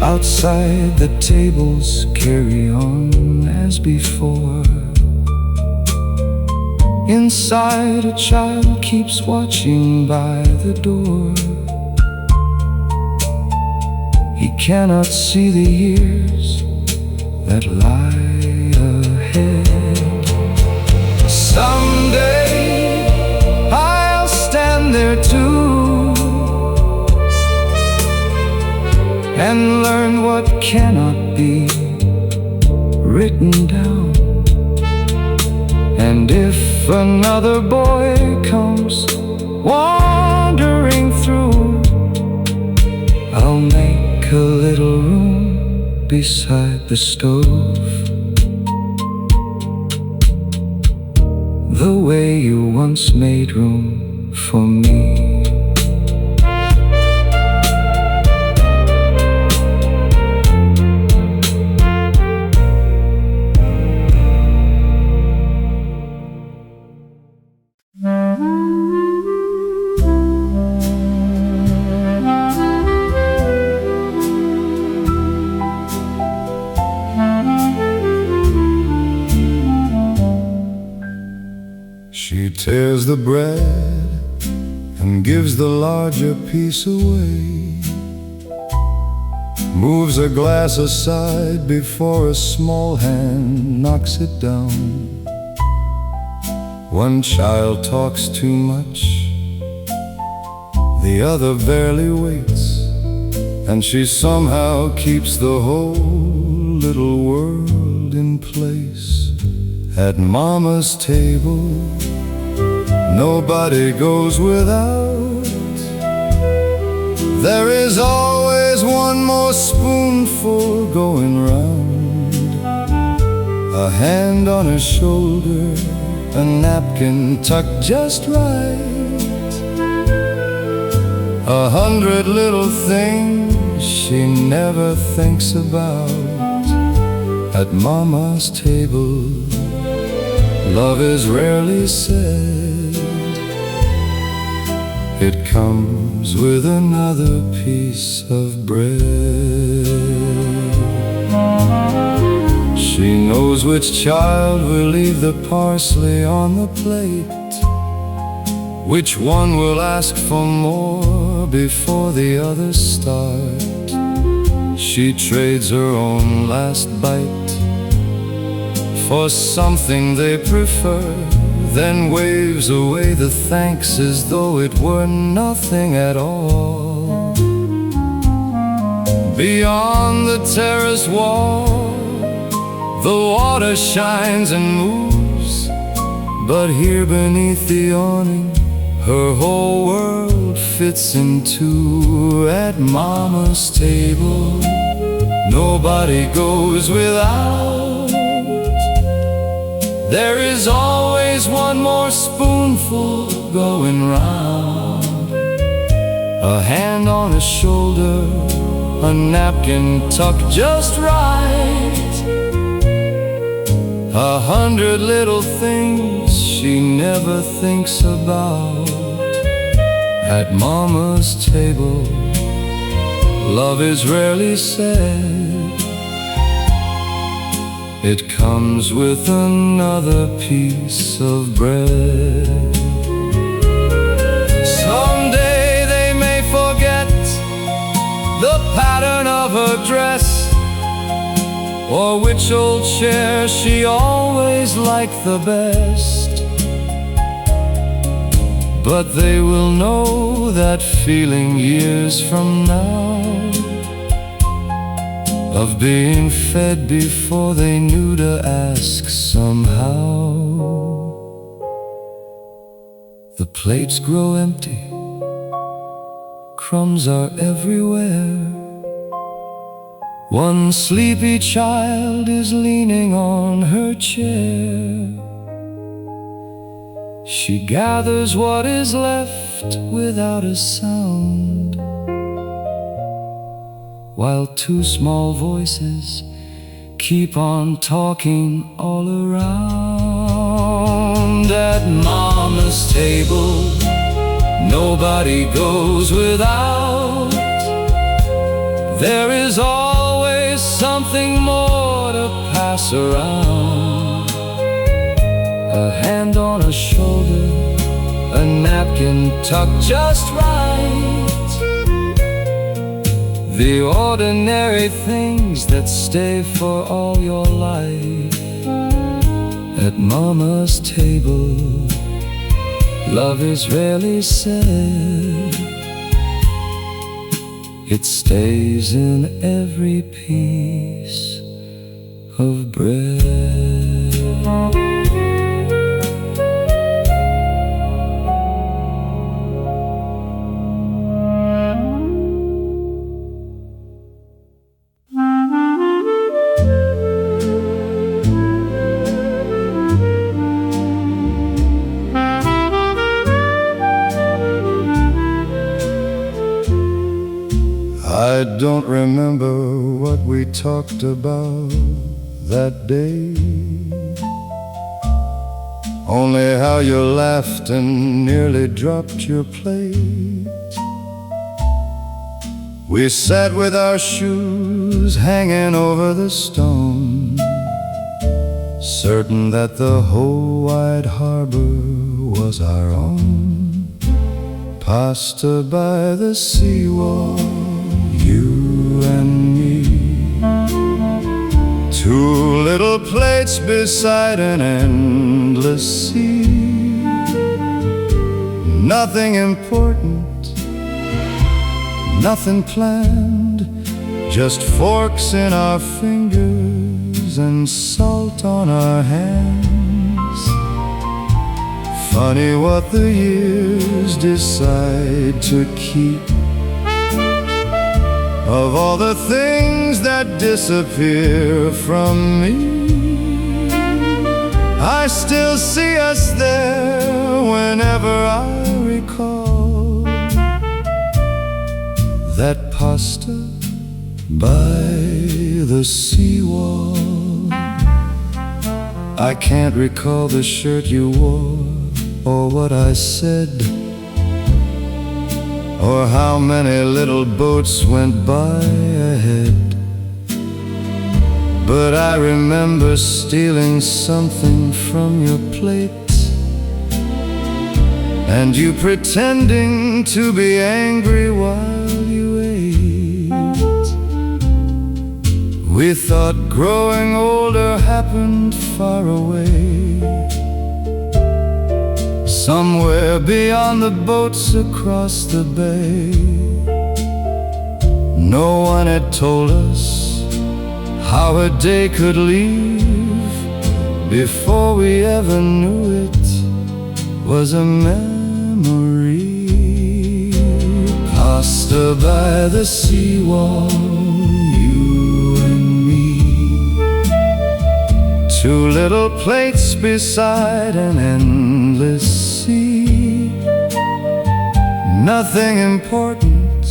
Outside the tables carry on as before. Inside a child keeps watching by the door. He cannot see the years that lie ahead. Someday I'll stand there too, and learn what cannot be written down. And if another boy comes wandering through, I'll make a little room beside the stove, the way you once made room for me. the bread and gives the larger piece away, moves a glass aside before a small hand knocks it down. One child talks too much, the other barely waits, and she somehow keeps the whole little world in place. At Mama's table, nobody goes without. There is always one more spoonful going round. A hand on her shoulder, a napkin tucked just right. 100 little things she never thinks about. At Mama's table, love is rarely said. It comes with another piece of bread. She knows which child will leave the parsley on the plate, which one will ask for more before the others start. She trades her own last bite for something they prefer, then waves away the thanks as though it were nothing at all. Beyond the terrace wall, the water shines and moves, but here beneath the awning, her whole world fits in two. At Mama's table, nobody goes without. There is always one more spoonful going round. A hand on a shoulder, a napkin tucked just right. 100 little things she never thinks about. At Mama's table, love is rarely said. It comes with another piece of bread. Someday they may forget the pattern of her dress, or which old chair she always liked the best. But they will know that feeling years from now, of being fed before they knew to ask somehow. The plates grow empty, crumbs are everywhere. One sleepy child is leaning on her chair. She gathers what is left without a sound, while two small voices keep on talking all around. At Mama's table, nobody goes without. There is always something more to pass around. A hand on a shoulder, a napkin tucked just right. The ordinary things that stay for all your life. At Mama's table, love is rarely said. It stays in every piece of bread. I don't remember what we talked about that day, only how you laughed and nearly dropped your plate. We sat with our shoes hanging over the stone, certain that the whole wide harbor was our own. Pasta by the seawall, you and me. Two little plates beside an endless sea. Nothing important, nothing planned, just forks in our fingers and salt on our hands. Funny what the years decide to keep of all the things that disappear from me. I still see us there whenever I recall that pasta by the seawall. I can't recall the shirt you wore, or what I said, or how many little boats went by ahead. But I remember stealing something from your plate, and you pretending to be angry while you ate. We thought growing older happened far away, somewhere beyond the boats across the bay. No one had told us how a day could leave before we ever knew it was a memory. Pasta by the seawall, you and me. Two little plates beside an endless sea. Nothing important,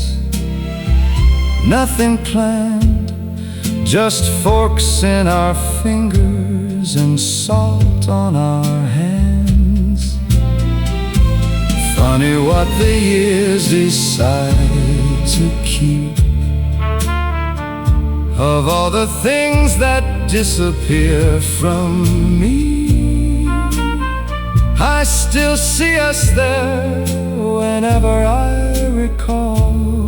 nothing planned, just forks in our fingers and salt on our hands. Funny what the years decide to keep of all the things that disappear from me. I still see us there whenever I recall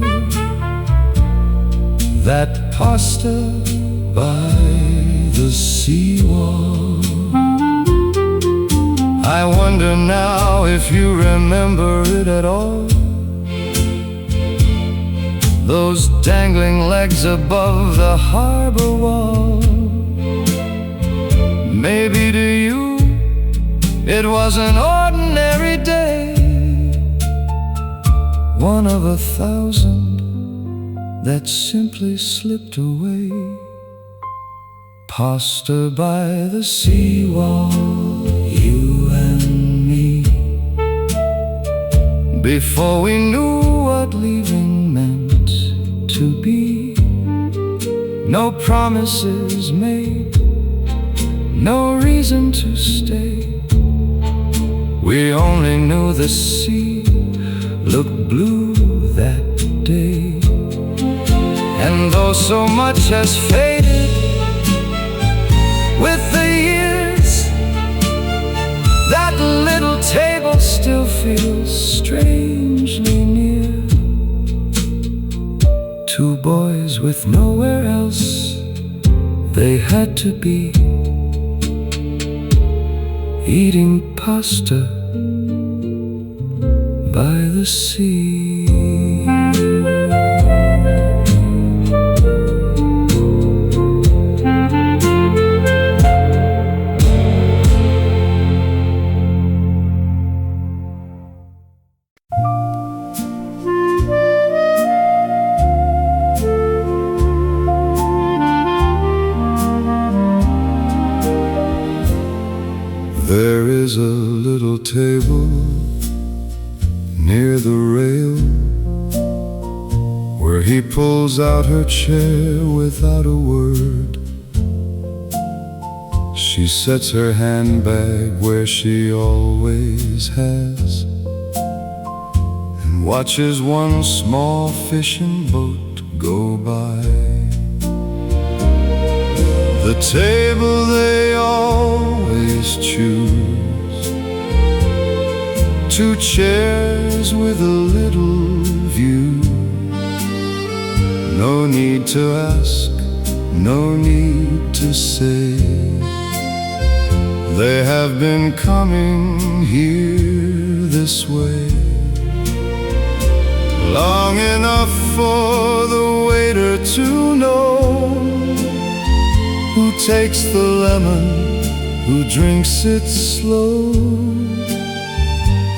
that pasta by the seawall. I wonder now if you remember it at all, those dangling legs above the harbor wall. Maybe to you it was an ordinary day, one of 1,000 that simply slipped away. Pasta by the seawall, you and me. Before we knew what leaving meant to be, no promises made, no reason to stay. We only knew the sea looked blue that day. And though so much has faded with the years, that little table still feels strangely near. Two boys with nowhere else they had to be, eating pasta by the sea. There is a little table near the rail, where he pulls out her chair without a word. She sets her handbag where she always has, and watches one small fishing boat go by. The table they always choose Two chairs with a little view. No need to ask, no need to say. They have been coming here this way long enough for the waiter to know who takes the lemon, who drinks it slow.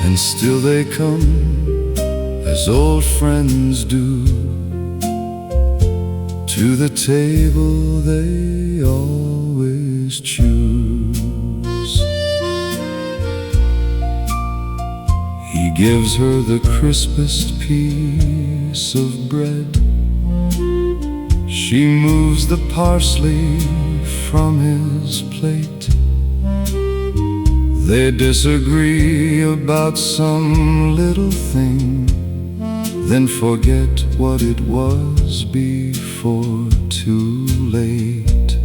And still they come, as old friends do, to the table they always choose. He gives her the crispest piece of bread. She moves the parsley from his plate. They disagree about some little thing, then forget what it was before too late.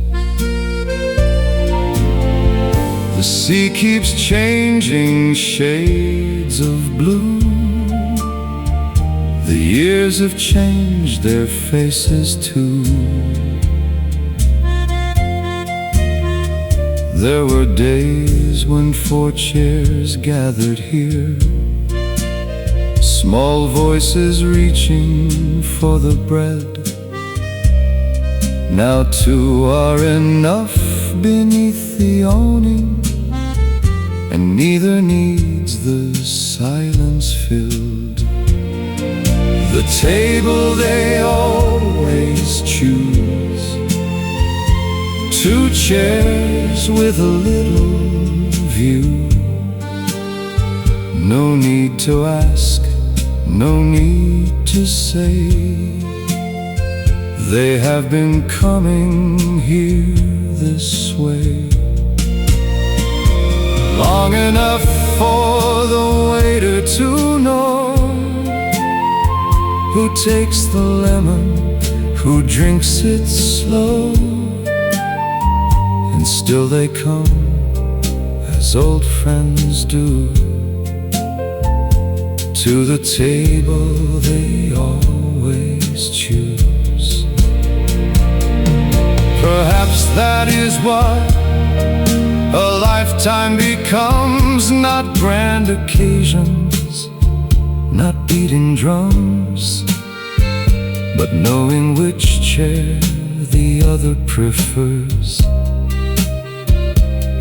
The sea keeps changing shades of blue. The years have changed their faces too. There were days when four chairs gathered here, small voices reaching for the bread. Now two are enough beneath the awning, and neither needs the silence filled. The table they always choose, two chairs with a little view. No need to ask, no need to say. They have been coming here this way long enough for the waiter to know who takes the lemon, who drinks it slow. And still they come, as old friends do, to the table they always choose. Perhaps that is why a lifetime becomes not grand occasions, not beating drums, but knowing which chair the other prefers,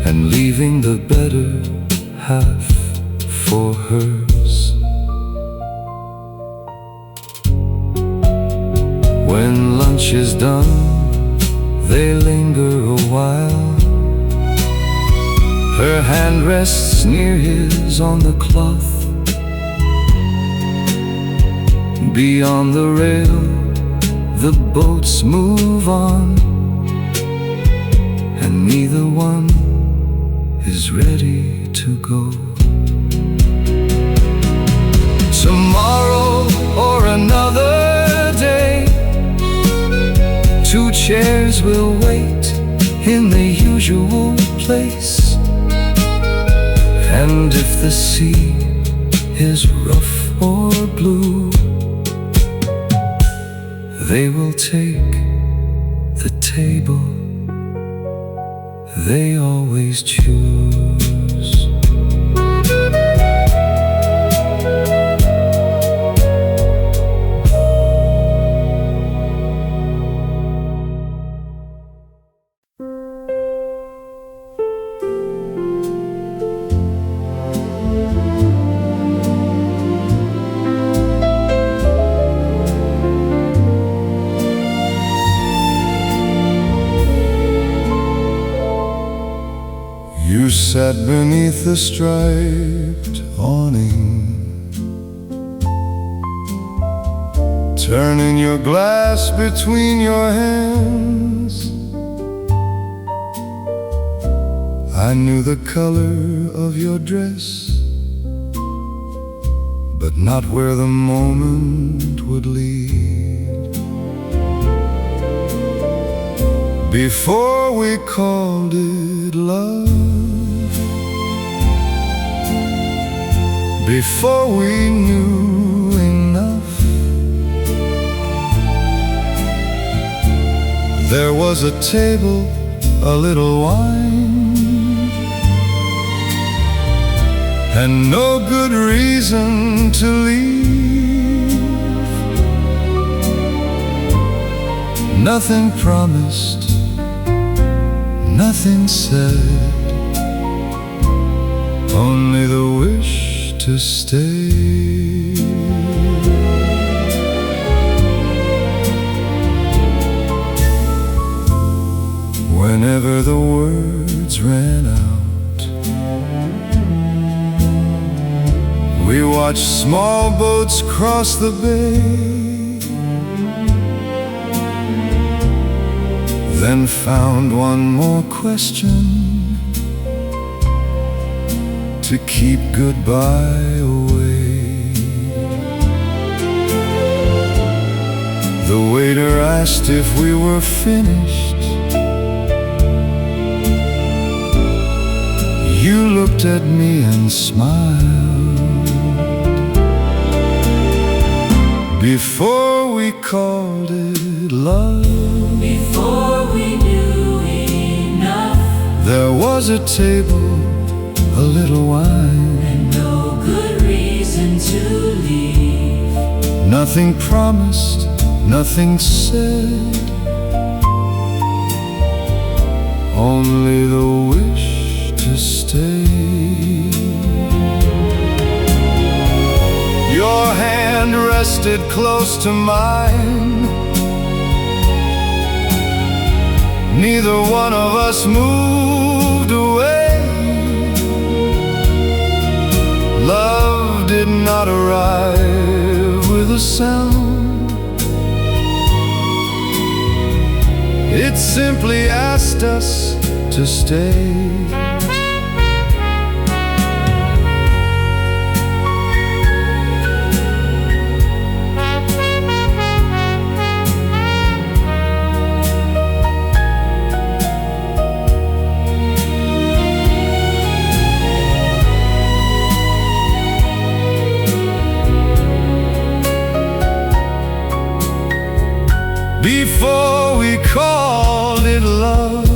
and leaving the better half for hers. When lunch is done, they linger a while. Her hand rests near his on the cloth. Beyond the rail, the boats move on, and neither one is ready to go. Tomorrow or another day, two chairs will wait in the usual place. And if the sea is rough or blue, they will take the table they always choose. You sat beneath the striped awning, turning your glass between your hands. I knew the color of your dress, but not where the moment would lead. Before we called it love, before we knew enough. There was a table, a little wine, and no good reason to leave. Nothing promised, nothing said, only the wish to stay. Whenever the words ran out, we watched small boats cross the bay, then found one more question to keep goodbye away. The waiter asked if we were finished. You looked at me and smiled. Before we called it love, before we knew enough, there was a table, a little wine, and no good reason to leave. Nothing promised, nothing said, only the wish to stay. Your hand rested close to mine. Neither one of us moved away. Love did not arrive with a sound. It simply asked us to stay. Before we called it love,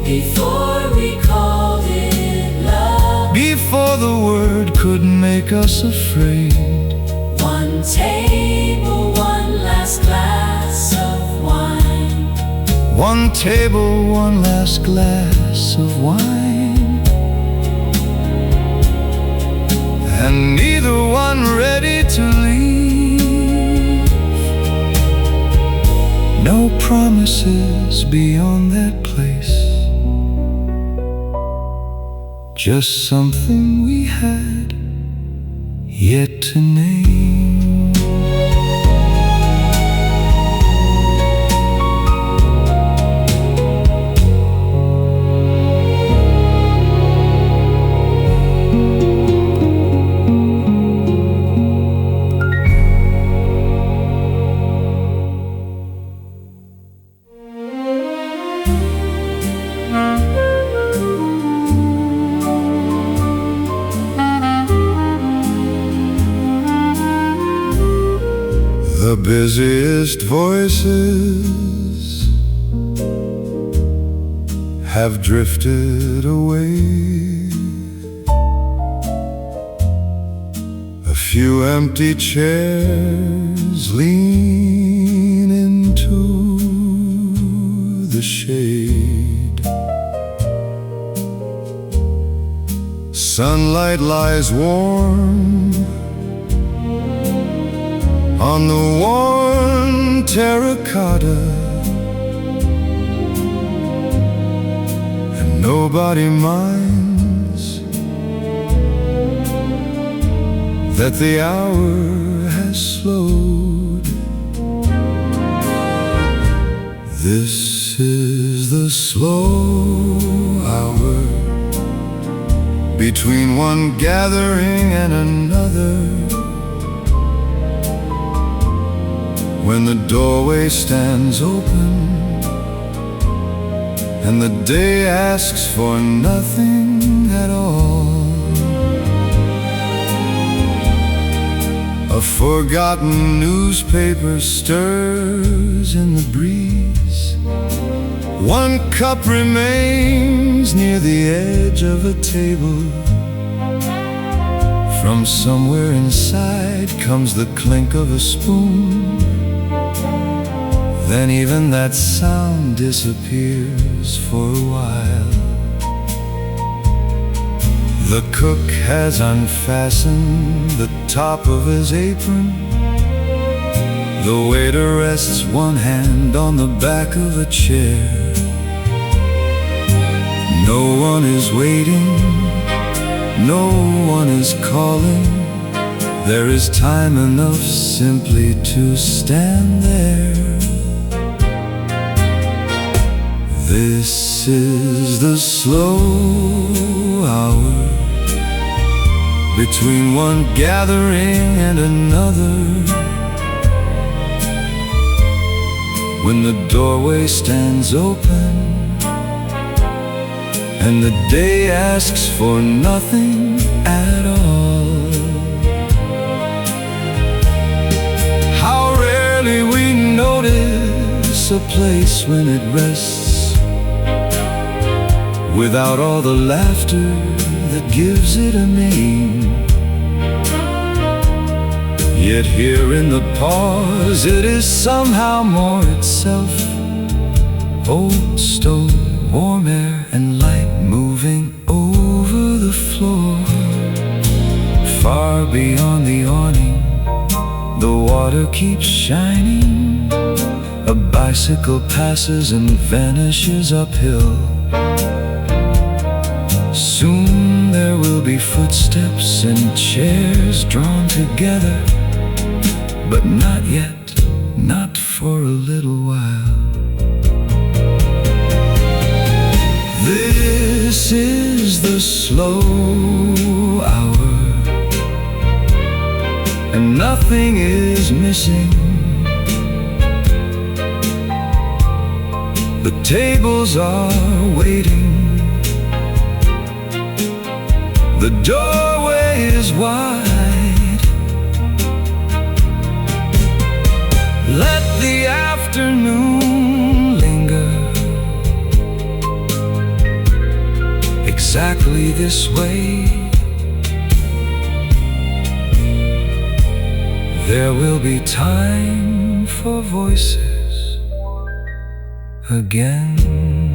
before we called it love, before the word could make us afraid. one table, one last glass of wine, one table, one last glass of wine, and neither one ready to leave. No promises beyond that place, just something we had yet to name. The busiest voices have drifted away. A few empty chairs lean into the shade. Sunlight lies warm on the worn terracotta, and nobody minds that the hour has slowed. This is the slow hour between one gathering and another, when the doorway stands open and the day asks for nothing at all. A forgotten newspaper stirs in the breeze. One cup remains near the edge of a table. From somewhere inside comes the clink of a spoon. Then even that sound disappears for a while. The cook has unfastened the top of his apron. The waiter rests one hand on the back of a chair. No one is waiting, no one is calling. There is time enough simply to stand there. This is the slow hour between one gathering and another, when the doorway stands open and the day asks for nothing at all. How rarely we notice a place when it rests without all the laughter that gives it a name. Yet here in the pause it is somehow more itself. Old stone, warm air and light moving over the floor. Far beyond the awning, the water keeps shining. A bicycle passes and vanishes uphill. Soon there will be footsteps and chairs drawn together, but not yet, not for a little while. This is the slow hour, and nothing is missing. The tables are waiting. The doorway is wide. Let the afternoon linger exactly this way. There will be time for voices again.